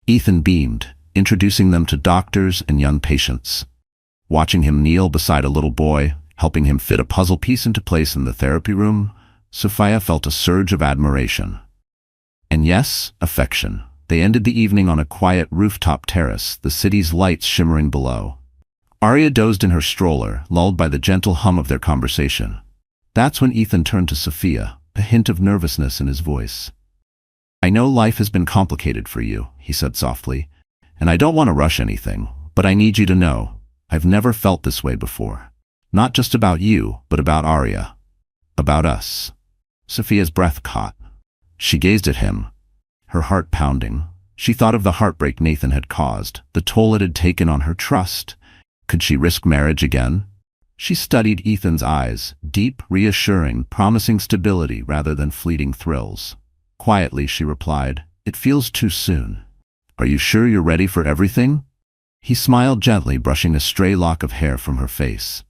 Speaker 1: Ethan beamed, introducing them to doctors and young patients. Watching him kneel beside a little boy, helping him fit a puzzle piece into place in the therapy room, Sophia felt a surge of admiration. And yes, affection. They ended the evening on a quiet rooftop terrace, the city's lights shimmering below. Arya dozed in her stroller, lulled by the gentle hum of their conversation. That's when Ethan turned to Sophia, a hint of nervousness in his voice. "I know life has been complicated for you," he said softly, "and I don't want to rush anything, but I need you to know, I've never felt this way before. Not just about you, but about Arya. About us." Sophia's breath caught. She gazed at him, her heart pounding. She thought of the heartbreak Nathan had caused, the toll it had taken on her trust. Could she risk marriage again? She studied Ethan's eyes, deep, reassuring, promising stability rather than fleeting thrills. Quietly, she replied, "It feels too soon. Are you sure you're ready for everything?" He smiled gently, brushing a stray lock of hair from her face.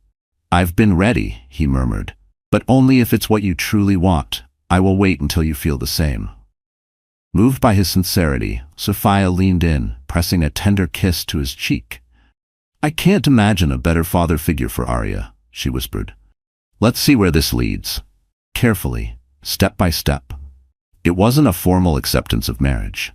Speaker 1: "I've been ready," he murmured, "but only if it's what you truly want. I will wait until you feel the same." Moved by his sincerity, Sophia leaned in, pressing a tender kiss to his cheek. "I can't imagine a better father figure for Arya," she whispered. "Let's see where this leads. Carefully, step by step." It wasn't a formal acceptance of marriage.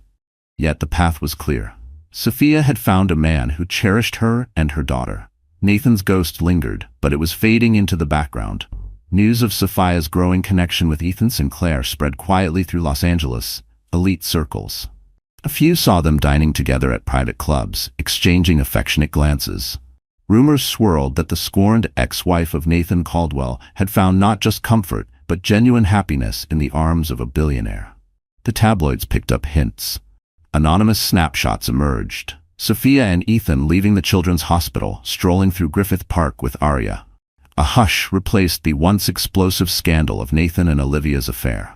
Speaker 1: Yet the path was clear. Sophia had found a man who cherished her and her daughter. Nathan's ghost lingered, but it was fading into the background. News of Sophia's growing connection with Ethan Sinclair spread quietly through Los Angeles' elite circles. A few saw them dining together at private clubs, exchanging affectionate glances. Rumors swirled that the scorned ex-wife of Nathan Caldwell had found not just comfort, but genuine happiness in the arms of a billionaire. The tabloids picked up hints. Anonymous snapshots emerged. Sophia and Ethan leaving the children's hospital, strolling through Griffith Park with Arya. A hush replaced the once explosive scandal of Nathan and Olivia's affair.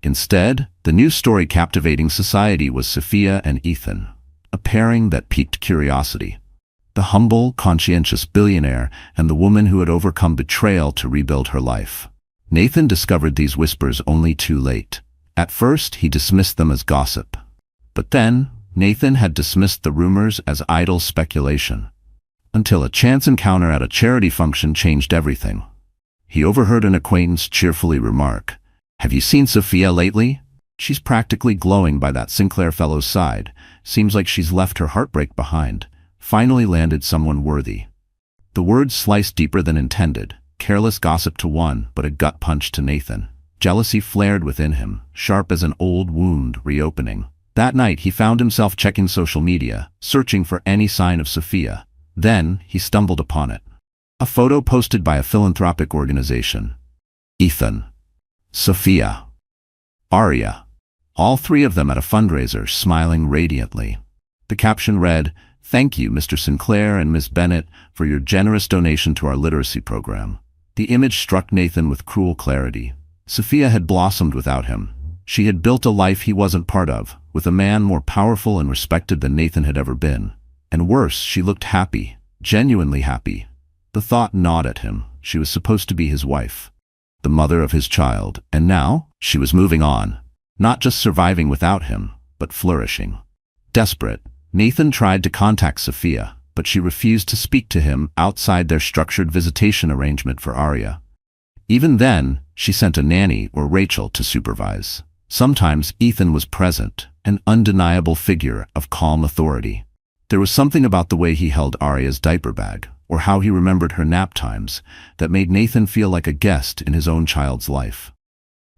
Speaker 1: Instead, the new story captivating society was Sophia and Ethan, a pairing that piqued curiosity. The humble, conscientious billionaire and the woman who had overcome betrayal to rebuild her life. Nathan discovered these whispers only too late. At first, he dismissed them as gossip. But then, Nathan had dismissed the rumors as idle speculation. Until a chance encounter at a charity function changed everything. He overheard an acquaintance cheerfully remark, "Have you seen Sophia lately? She's practically glowing by that Sinclair fellow's side. Seems like she's left her heartbreak behind. Finally landed someone worthy." The words sliced deeper than intended. Careless gossip to one, but a gut punch to Nathan. Jealousy flared within him, sharp as an old wound reopening. That night he found himself checking social media, searching for any sign of Sophia. Then he stumbled upon it. A photo posted by a philanthropic organization. Ethan. Sophia. Arya. All three of them at a fundraiser, smiling radiantly. The caption read, "Thank you, Mr. Sinclair and Ms. Bennett, for your generous donation to our literacy program." The image struck Nathan with cruel clarity. Sophia had blossomed without him. She had built a life he wasn't part of, with a man more powerful and respected than Nathan had ever been. And worse, she looked happy, genuinely happy. The thought gnawed at him. She was supposed to be his wife, the mother of his child, and now she was moving on. Not just surviving without him, but flourishing. Desperate, Nathan tried to contact Sophia, but she refused to speak to him outside their structured visitation arrangement for Arya. Even then, she sent a nanny or Rachel to supervise. Sometimes Ethan was present, an undeniable figure of calm authority. There was something about the way he held Arya's diaper bag, or how he remembered her nap times, that made Nathan feel like a guest in his own child's life.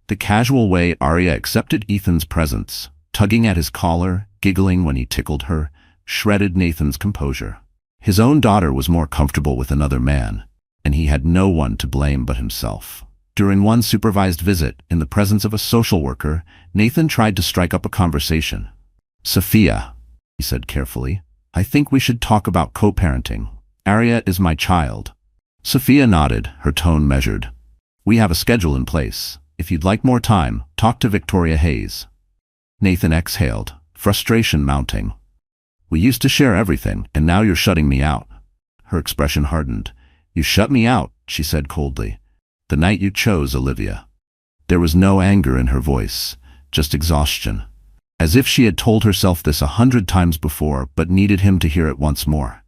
Speaker 1: The casual way Arya accepted Ethan's presence, tugging at his collar, giggling when he tickled her, shredded Nathan's composure. His own daughter was more comfortable with another man, and he had no one to blame but himself. During one supervised visit, in the presence of a social worker, Nathan tried to strike up a conversation. "Sophia," he said carefully, "I think we should talk about co-parenting. Arya is my child." Sophia nodded, her tone measured. "We have a schedule in place. If you'd like more time, talk to Victoria Hayes." Nathan exhaled, frustration mounting. "We used to share everything, and now you're shutting me out." Her expression hardened. "You shut me out," she said coldly, "the night you chose Olivia." There was no anger in her voice, just exhaustion. As if she had told herself this 100 times before, but needed him to hear it once more.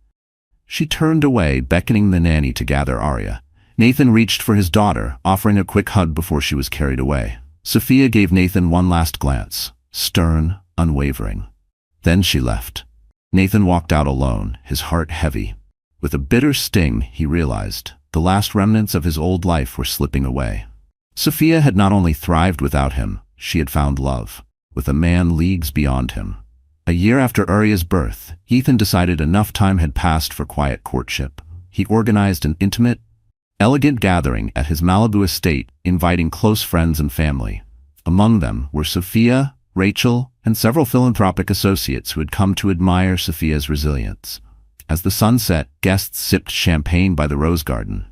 Speaker 1: She turned away, beckoning the nanny to gather Arya. Nathan reached for his daughter, offering a quick hug before she was carried away. Sophia gave Nathan one last glance, stern, unwavering. Then she left. Nathan walked out alone, his heart heavy. With a bitter sting, he realized the last remnants of his old life were slipping away. Sophia had not only thrived without him, she had found love, with a man leagues beyond him. A year after Arya's birth, Ethan decided enough time had passed for quiet courtship. He organized an intimate, elegant gathering at his Malibu estate, inviting close friends and family. Among them were Sophia, Rachel, and several philanthropic associates who had come to admire Sophia's resilience. As the sun set, guests sipped champagne by the rose garden.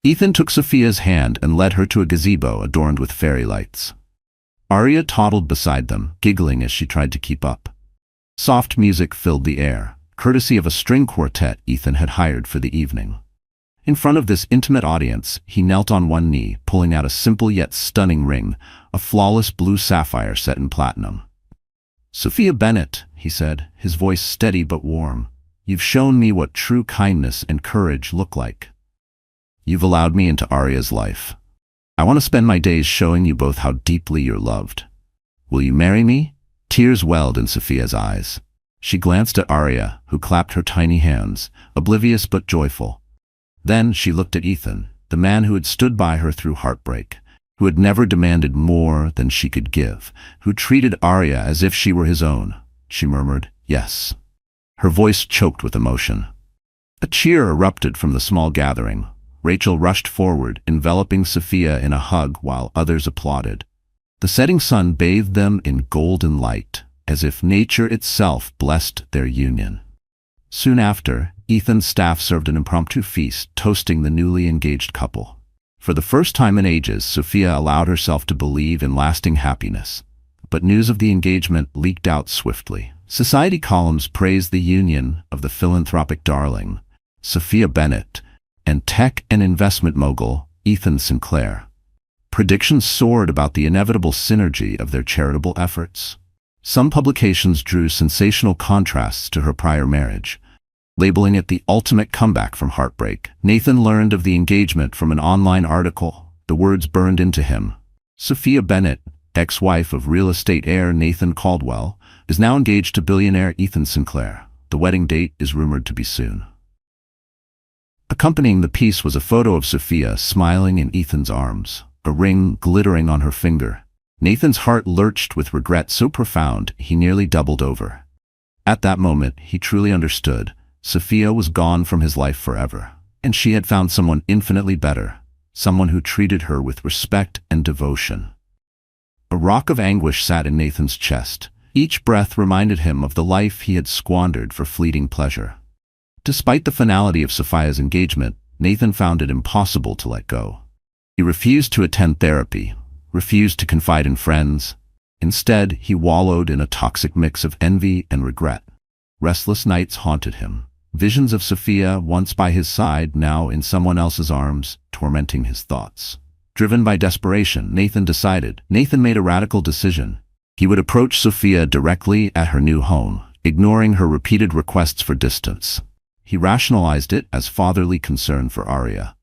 Speaker 1: Ethan took Sophia's hand and led her to a gazebo adorned with fairy lights. Arya toddled beside them, giggling as she tried to keep up. Soft music filled the air, courtesy of a string quartet Ethan had hired for the evening. In front of this intimate audience, he knelt on one knee, pulling out a simple yet stunning ring, a flawless blue sapphire set in platinum. "Sophia Bennett," he said, his voice steady but warm, "you've shown me what true kindness and courage look like. You've allowed me into Arya's life. I want to spend my days showing you both how deeply you're loved. Will you marry me?" Tears welled in Sophia's eyes. She glanced at Arya, who clapped her tiny hands, oblivious but joyful. Then she looked at Ethan, the man who had stood by her through heartbreak, who had never demanded more than she could give, who treated Arya as if she were his own. She murmured, "Yes." Her voice choked with emotion. A cheer erupted from the small gathering. Rachel rushed forward, enveloping Sophia in a hug while others applauded. The setting sun bathed them in golden light, as if nature itself blessed their union. Soon after, Ethan's staff served an impromptu feast, toasting the newly engaged couple. For the first time in ages, Sophia allowed herself to believe in lasting happiness. But news of the engagement leaked out swiftly. Society columns praised the union of the philanthropic darling, Sophia Bennett, and tech and investment mogul, Ethan Sinclair. Predictions soared about the inevitable synergy of their charitable efforts. Some publications drew sensational contrasts to her prior marriage, labeling it the ultimate comeback from heartbreak. Nathan learned of the engagement from an online article. The words burned into him. Sophia Bennett, ex-wife of real estate heir Nathan Caldwell, is now engaged to billionaire Ethan Sinclair. The wedding date is rumored to be soon. Accompanying the piece was a photo of Sophia smiling in Ethan's arms, a ring glittering on her finger. Nathan's heart lurched with regret so profound he nearly doubled over. At that moment, he truly understood. Sophia was gone from his life forever, and she had found someone infinitely better, someone who treated her with respect and devotion. A rock of anguish sat in Nathan's chest. Each breath reminded him of the life he had squandered for fleeting pleasure. Despite the finality of Sophia's engagement, Nathan found it impossible to let go. He refused to attend therapy, refused to confide in friends. Instead, he wallowed in a toxic mix of envy and regret. Restless nights haunted him. Visions of Sophia, once by his side, now in someone else's arms, tormenting his thoughts. Driven by desperation, Nathan made a radical decision. He would approach Sophia directly at her new home, ignoring her repeated requests for distance. He rationalized it as fatherly concern for Arya.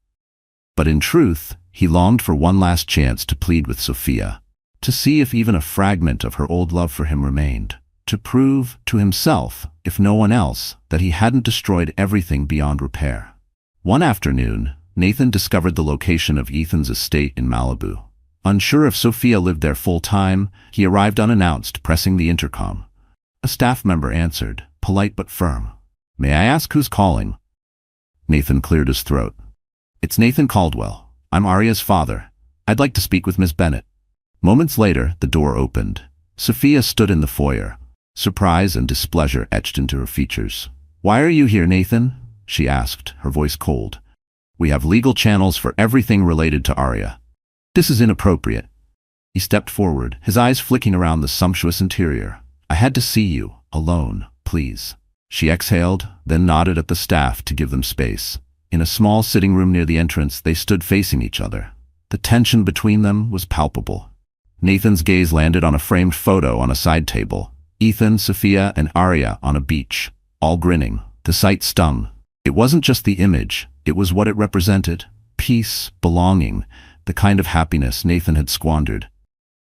Speaker 1: But in truth, he longed for one last chance to plead with Sophia, to see if even a fragment of her old love for him remained, to prove to himself, if no one else, that he hadn't destroyed everything beyond repair. One afternoon, Nathan discovered the location of Ethan's estate in Malibu. Unsure if Sophia lived there full-time, he arrived unannounced, pressing the intercom. A staff member answered, polite but firm. "May I ask who's calling?" Nathan cleared his throat. "It's Nathan Caldwell. I'm Arya's father. I'd like to speak with Miss Bennett." Moments later, the door opened. Sophia stood in the foyer. Surprise and displeasure etched into her features. "Why are you here, Nathan?" she asked, her voice cold. "We have legal channels for everything related to Arya. This is inappropriate." He stepped forward, his eyes flicking around the sumptuous interior. "I had to see you, alone, please." She exhaled, then nodded at the staff to give them space. In a small sitting room near the entrance, they stood facing each other. The tension between them was palpable. Nathan's gaze landed on a framed photo on a side table. Ethan, Sophia, and Arya on a beach, all grinning. The sight stung. It wasn't just the image, it was what it represented. Peace, belonging, the kind of happiness Nathan had squandered.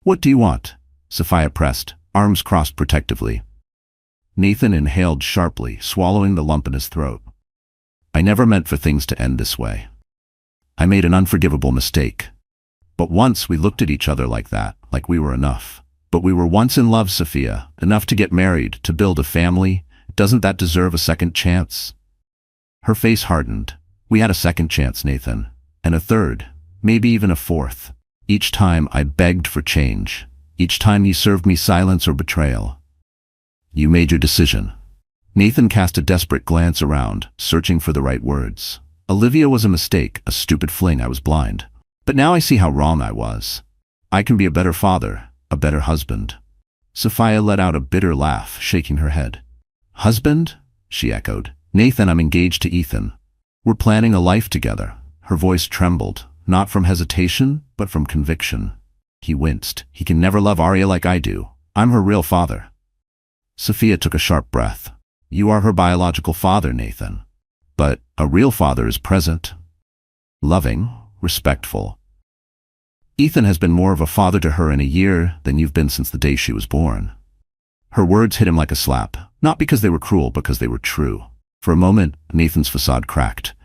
Speaker 1: "What do you want?" Sophia pressed, arms crossed protectively. Nathan inhaled sharply, swallowing the lump in his throat. "I never meant for things to end this way. I made an unforgivable mistake. But once we looked at each other like that, like we were enough. But we were once in love, Sophia, enough to get married, to build a family. Doesn't that deserve a second chance?" Her face hardened. "We had a second chance, Nathan. And a third, maybe even a fourth. Each time I begged for change. Each time you served me silence or betrayal. You made your decision." Nathan cast a desperate glance around, searching for the right words. "Olivia was a mistake, a stupid fling. I was blind. But now I see how wrong I was. I can be a better father, a better husband." Sophia let out a bitter laugh, shaking her head. "Husband?" she echoed. "Nathan, I'm engaged to Ethan. We're planning a life together." Her voice trembled, not from hesitation, but from conviction. He winced. "He can never love Arya like I do. I'm her real father." Sophia took a sharp breath. "You are her biological father, Nathan. But a real father is present, loving, respectful. Ethan has been more of a father to her in a year than you've been since the day she was born." Her words hit him like a slap, not because they were cruel, because they were true. For a moment, Nathan's facade cracked.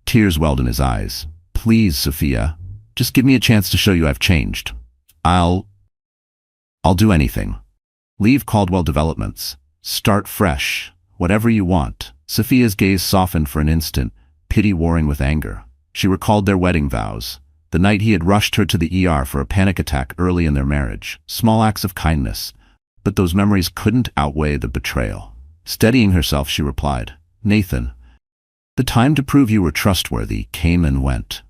Speaker 1: Tears welled in his eyes. "Please, Sophia, just give me a chance to show you I've changed. I'll do anything. Leave Caldwell Developments. Start fresh. Whatever you want." Sophia's gaze softened for an instant, pity warring with anger. She recalled their wedding vows, the night he had rushed her to the ER for a panic attack early in their marriage. Small acts of kindness, but those memories couldn't outweigh the betrayal. Steadying herself, she replied, "Nathan, the time to prove you were trustworthy came and went.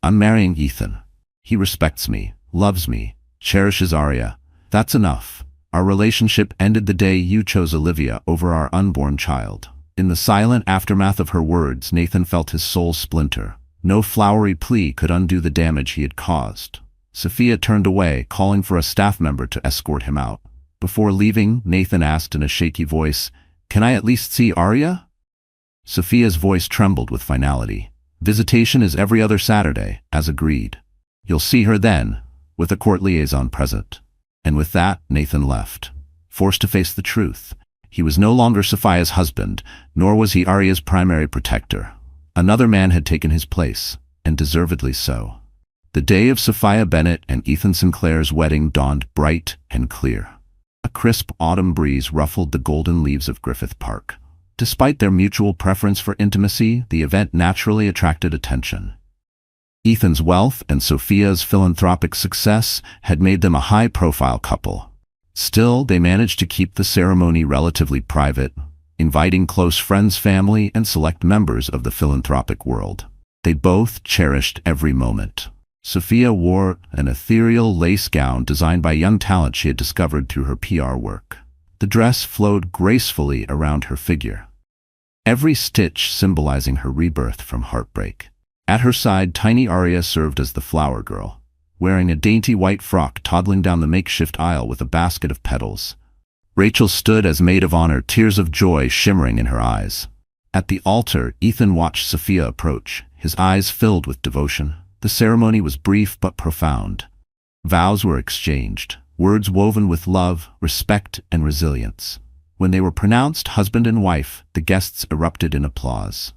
Speaker 1: I'm marrying Ethan. He respects me, loves me, cherishes Arya. That's enough. Our relationship ended the day you chose Olivia over our unborn child." In the silent aftermath of her words, Nathan felt his soul splinter. No flowery plea could undo the damage he had caused. Sophia turned away, calling for a staff member to escort him out. Before leaving, Nathan asked in a shaky voice, "Can I at least see Arya?" Sophia's voice trembled with finality. "Visitation is every other Saturday, as agreed. You'll see her then, with a court liaison present." And with that, Nathan left, forced to face the truth. He was no longer Sophia's husband, nor was he Arya's primary protector. Another man had taken his place, and deservedly so. The day of Sophia Bennett and Ethan Sinclair's wedding dawned bright and clear. A crisp autumn breeze ruffled the golden leaves of Griffith Park. Despite their mutual preference for intimacy, the event naturally attracted attention. Ethan's wealth and Sophia's philanthropic success had made them a high-profile couple. Still, they managed to keep the ceremony relatively private, inviting close friends, family, and select members of the philanthropic world. They both cherished every moment. Sophia wore an ethereal lace gown designed by young talent she had discovered through her PR work. The dress flowed gracefully around her figure, every stitch symbolizing her rebirth from heartbreak. At her side, tiny Aria served as the flower girl, wearing a dainty white frock toddling down the makeshift aisle with a basket of petals. Rachel stood as maid of honor, tears of joy shimmering in her eyes. At the altar, Ethan watched Sophia approach, his eyes filled with devotion. The ceremony was brief but profound. Vows were exchanged, words woven with love, respect, and resilience. When they were pronounced husband and wife, the guests erupted in applause.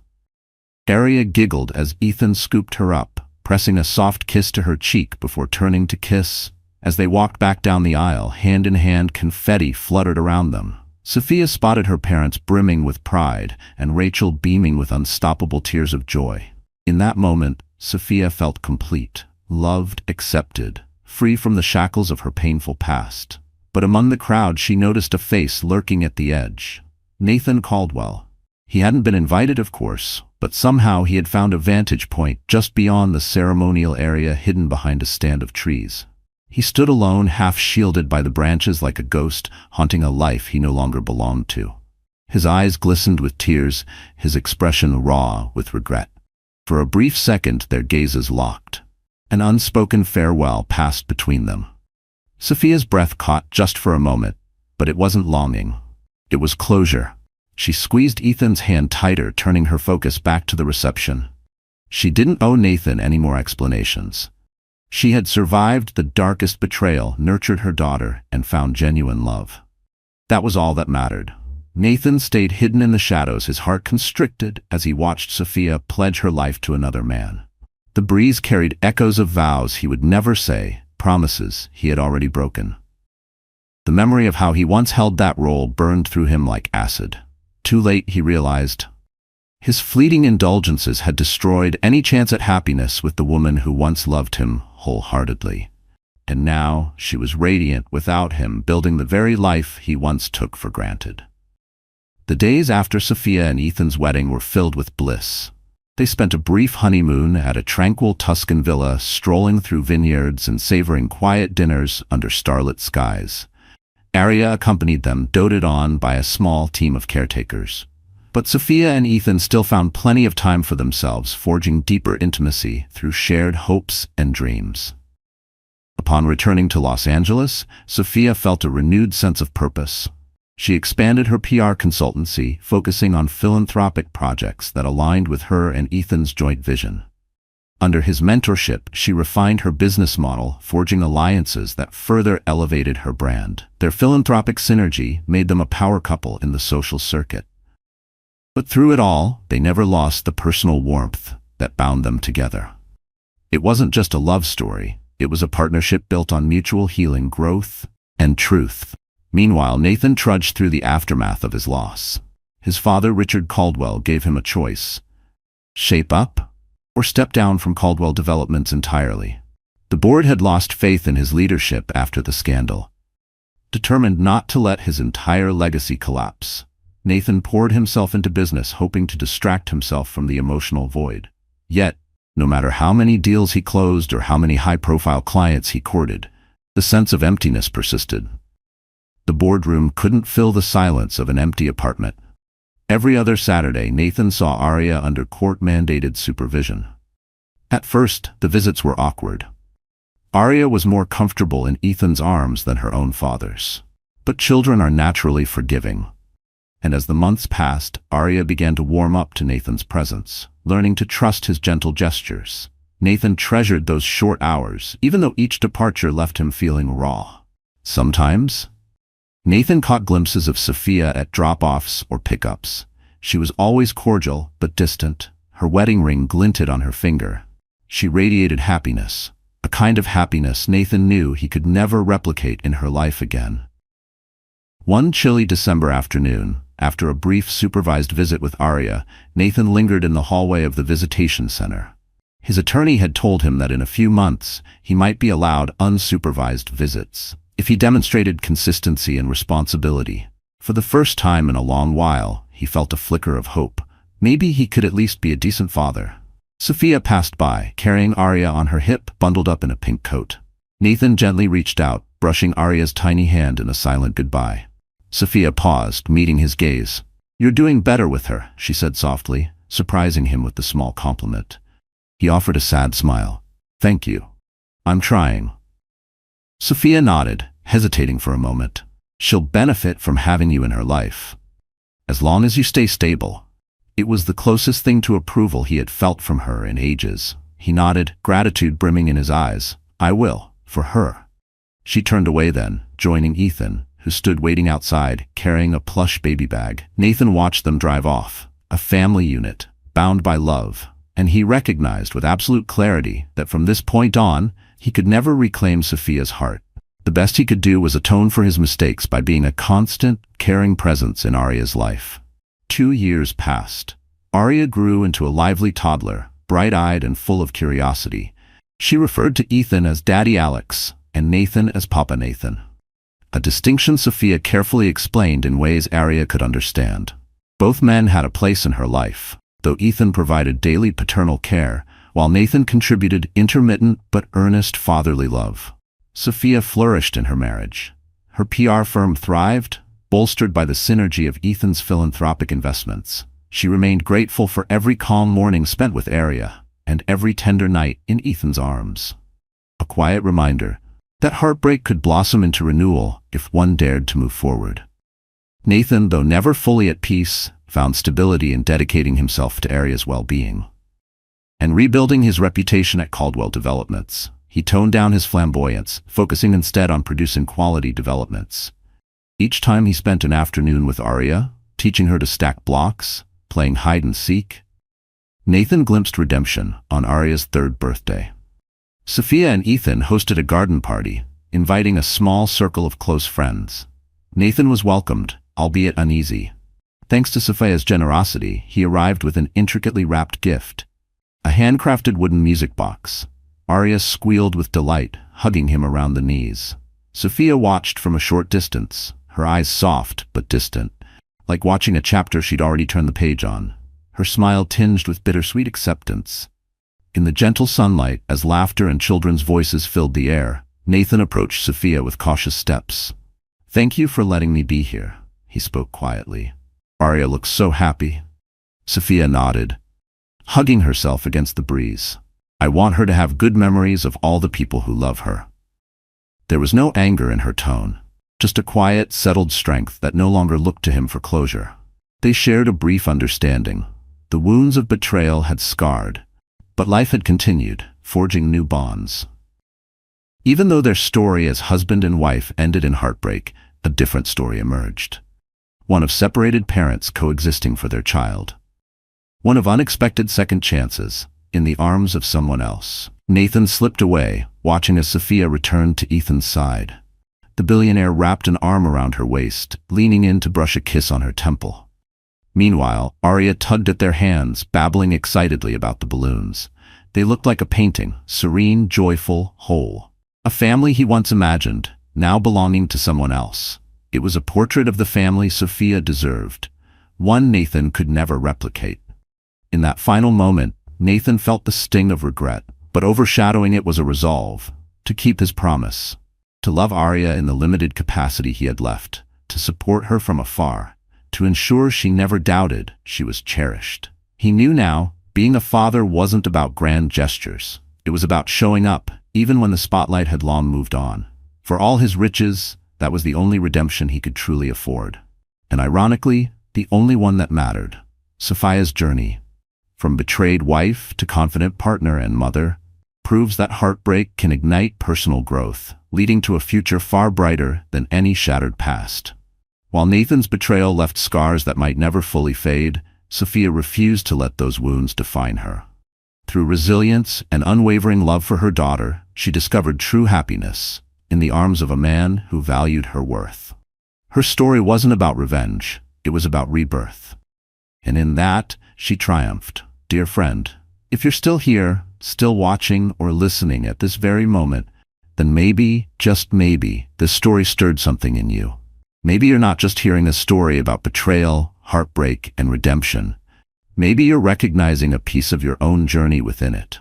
Speaker 1: Aria giggled as Ethan scooped her up, pressing a soft kiss to her cheek before turning to kiss. As they walked back down the aisle, hand in hand, confetti fluttered around them. Sophia spotted her parents brimming with pride, and Rachel beaming with unstoppable tears of joy. In that moment, Sophia felt complete, loved, accepted, free from the shackles of her painful past. But among the crowd, she noticed a face lurking at the edge. Nathan Caldwell. He hadn't been invited, of course, but somehow he had found a vantage point just beyond the ceremonial area, hidden behind a stand of trees. He stood alone, half shielded by the branches like a ghost, haunting a life he no longer belonged to. His eyes glistened with tears, his expression raw with regret. For a brief second, their gazes locked. An unspoken farewell passed between them. Sophia's breath caught just for a moment, but it wasn't longing. It was closure. She squeezed Ethan's hand tighter, turning her focus back to the reception. She didn't owe Nathan any more explanations. She had survived the darkest betrayal, nurtured her daughter, and found genuine love. That was all that mattered. Nathan stayed hidden in the shadows, his heart constricted as he watched Sophia pledge her life to another man. The breeze carried echoes of vows he would never say, promises he had already broken. The memory of how he once held that role burned through him like acid. Too late, he realized. His fleeting indulgences had destroyed any chance at happiness with the woman who once loved him wholeheartedly. And now she was radiant without him, building the very life he once took for granted. The days after Sophia and Ethan's wedding were filled with bliss. They spent a brief honeymoon at a tranquil Tuscan villa, strolling through vineyards and savoring quiet dinners under starlit skies. Aria accompanied them, doted on by a small team of caretakers. But Sophia and Ethan still found plenty of time for themselves, forging deeper intimacy through shared hopes and dreams. Upon returning to Los Angeles, Sophia felt a renewed sense of purpose. She expanded her PR consultancy, focusing on philanthropic projects that aligned with her and Ethan's joint vision. Under his mentorship, she refined her business model, forging alliances that further elevated her brand. Their philanthropic synergy made them a power couple in the social circuit. But through it all, they never lost the personal warmth that bound them together. It wasn't just a love story, it was a partnership built on mutual healing, growth, and truth. Meanwhile, Nathan trudged through the aftermath of his loss. His father, Richard Caldwell, gave him a choice: shape up or step down from Caldwell Developments entirely. The board had lost faith in his leadership after the scandal. Determined not to let his entire legacy collapse, Nathan poured himself into business, hoping to distract himself from the emotional void. Yet, no matter how many deals he closed or how many high-profile clients he courted, the sense of emptiness persisted. The boardroom couldn't fill the silence of an empty apartment. Every other Saturday, Nathan saw Aria under court-mandated supervision. At first, the visits were awkward. Aria was more comfortable in Ethan's arms than her own father's. But children are naturally forgiving. And as the months passed, Aria began to warm up to Nathan's presence, learning to trust his gentle gestures. Nathan treasured those short hours, even though each departure left him feeling raw. Sometimes, Nathan caught glimpses of Sophia at drop-offs or pickups. She was always cordial but distant. Her wedding ring glinted on her finger. She radiated happiness, a kind of happiness Nathan knew he could never replicate in her life again. One chilly December afternoon, after a brief supervised visit with Aria, Nathan lingered in the hallway of the visitation center. His attorney had told him that in a few months he might be allowed unsupervised visits if he demonstrated consistency and responsibility. For the first time in a long while, he felt a flicker of hope. Maybe he could at least be a decent father. Sophia passed by, carrying Arya on her hip, bundled up in a pink coat. Nathan gently reached out, brushing Arya's tiny hand in a silent goodbye. Sophia paused, meeting his gaze. "You're doing better with her," she said softly, surprising him with the small compliment. He offered a sad smile. "Thank you. I'm trying." Sophia nodded, hesitating for a moment. "She'll benefit from having you in her life. As long as you stay stable." It was the closest thing to approval he had felt from her in ages. He nodded, gratitude brimming in his eyes. "I will, for her." She turned away then, joining Ethan, who stood waiting outside, carrying a plush baby bag. Nathan watched them drive off, a family unit, bound by love, and he recognized with absolute clarity that from this point on, he could never reclaim Sophia's heart. The best he could do was atone for his mistakes by being a constant, caring presence in Arya's life. 2 years passed. Arya grew into a lively toddler, bright-eyed and full of curiosity. She referred to Ethan as Daddy Alex and Nathan as Papa Nathan, a distinction Sophia carefully explained in ways Arya could understand. Both men had a place in her life, though Ethan provided daily paternal care, while Nathan contributed intermittent but earnest fatherly love. Sophia flourished in her marriage. Her PR firm thrived, bolstered by the synergy of Ethan's philanthropic investments. She remained grateful for every calm morning spent with Arya, and every tender night in Ethan's arms. A quiet reminder that heartbreak could blossom into renewal if one dared to move forward. Nathan, though never fully at peace, found stability in dedicating himself to Arya's well-being. And rebuilding his reputation at Caldwell Developments, he toned down his flamboyance, focusing instead on producing quality developments. Each time he spent an afternoon with Arya, teaching her to stack blocks, playing hide-and-seek, Nathan glimpsed redemption on Arya's 3rd birthday. Sophia and Ethan hosted a garden party, inviting a small circle of close friends. Nathan was welcomed, albeit uneasy. Thanks to Sophia's generosity, he arrived with an intricately wrapped gift, a handcrafted wooden music box. Arya squealed with delight, hugging him around the knees. Sophia watched from a short distance, her eyes soft but distant, like watching a chapter she'd already turned the page on, her smile tinged with bittersweet acceptance. In the gentle sunlight, as laughter and children's voices filled the air, Nathan approached Sophia with cautious steps. "Thank you for letting me be here," he spoke quietly. "Arya looks so happy." Sophia nodded, hugging herself against the breeze. "I want her to have good memories of all the people who love her." There was no anger in her tone, just a quiet, settled strength that no longer looked to him for closure. They shared a brief understanding. The wounds of betrayal had scarred, but life had continued, forging new bonds. Even though their story as husband and wife ended in heartbreak, a different story emerged. One of separated parents coexisting for their child. One of unexpected second chances, in the arms of someone else. Nathan slipped away, watching as Sophia returned to Ethan's side. The billionaire wrapped an arm around her waist, leaning in to brush a kiss on her temple. Meanwhile, Arya tugged at their hands, babbling excitedly about the balloons. They looked like a painting, serene, joyful, whole. A family he once imagined, now belonging to someone else. It was a portrait of the family Sophia deserved, one Nathan could never replicate. In that final moment, Nathan felt the sting of regret, but overshadowing it was a resolve to keep his promise, to love Arya in the limited capacity he had left, to support her from afar, to ensure she never doubted she was cherished. He knew now, being a father wasn't about grand gestures. It was about showing up, even when the spotlight had long moved on. For all his riches, that was the only redemption he could truly afford. And ironically, the only one that mattered. Sophia's journey, from betrayed wife to confident partner and mother, proves that heartbreak can ignite personal growth, leading to a future far brighter than any shattered past. While Nathan's betrayal left scars that might never fully fade, Sophia refused to let those wounds define her. Through resilience and unwavering love for her daughter, she discovered true happiness in the arms of a man who valued her worth. Her story wasn't about revenge, it was about rebirth. And in that, she triumphed. Dear friend, if you're still here, still watching or listening at this very moment, then maybe, just maybe, this story stirred something in you. Maybe you're not just hearing a story about betrayal, heartbreak, and redemption. Maybe you're recognizing a piece of your own journey within it.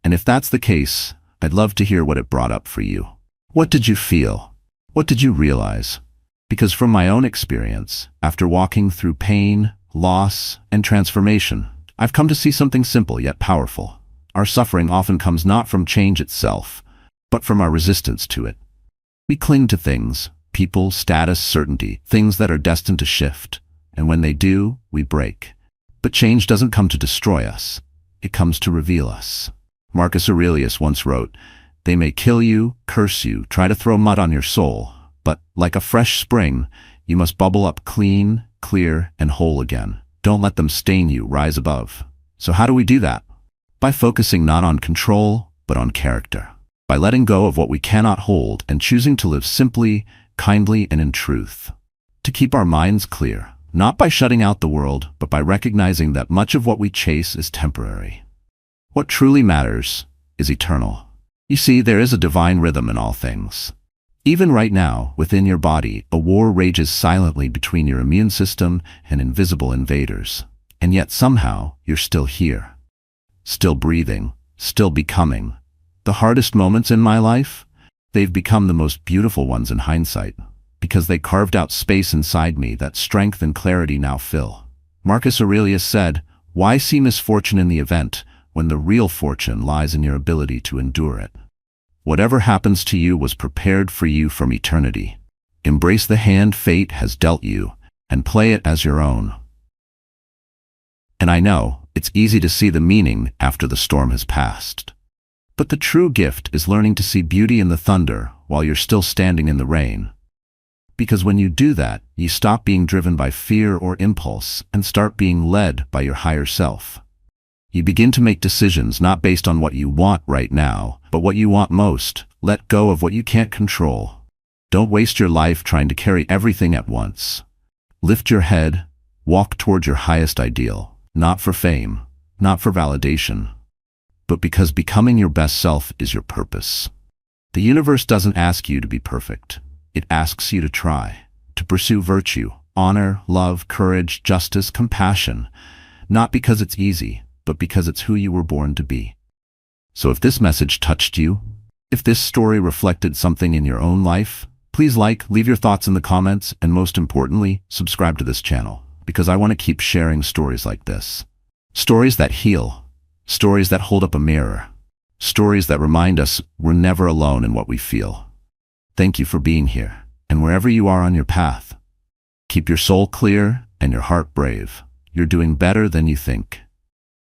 Speaker 1: And if that's the case, I'd love to hear what it brought up for you. What did you feel? What did you realize? Because from my own experience, after walking through pain, loss, and transformation, I've come to see something simple yet powerful. Our suffering often comes not from change itself, but from our resistance to it. We cling to things, people, status, certainty, things that are destined to shift, and when they do, we break. But change doesn't come to destroy us. It comes to reveal us. Marcus Aurelius once wrote, "They may kill you, curse you, try to throw mud on your soul, but, like a fresh spring, you must bubble up clean, clear, and whole again. Don't let them stain you, rise above." So how do we do that? By focusing not on control, but on character. By letting go of what we cannot hold and choosing to live simply, kindly, and in truth. To keep our minds clear, not by shutting out the world, but by recognizing that much of what we chase is temporary. What truly matters is eternal. You see, there is a divine rhythm in all things. Even right now, within your body, a war rages silently between your immune system and invisible invaders. And yet somehow, you're still here. Still breathing, still becoming. The hardest moments in my life? They've become the most beautiful ones in hindsight, because they carved out space inside me that strength and clarity now fill. Marcus Aurelius said, "Why see misfortune in the event, when the real fortune lies in your ability to endure it?" Whatever happens to you was prepared for you from eternity. Embrace the hand fate has dealt you, and play it as your own. And I know, it's easy to see the meaning after the storm has passed. But the true gift is learning to see beauty in the thunder while you're still standing in the rain. Because when you do that, you stop being driven by fear or impulse and start being led by your higher self. You begin to make decisions not based on what you want right now, but what you want most. Let go of what you can't control. Don't waste your life trying to carry everything at once. Lift your head, walk toward your highest ideal, not for fame, not for validation, but because becoming your best self is your purpose. The universe doesn't ask you to be perfect. It asks you to try, to pursue virtue, honor, love, courage, justice, compassion, not because it's easy, but because it's who you were born to be. So if this message touched you, if this story reflected something in your own life, please leave your thoughts in the comments, and most importantly, subscribe to this channel, because I want to keep sharing stories like this. Stories that heal. Stories that hold up a mirror. Stories that remind us we're never alone in what we feel. Thank you for being here, and wherever you are on your path, keep your soul clear and your heart brave. You're doing better than you think.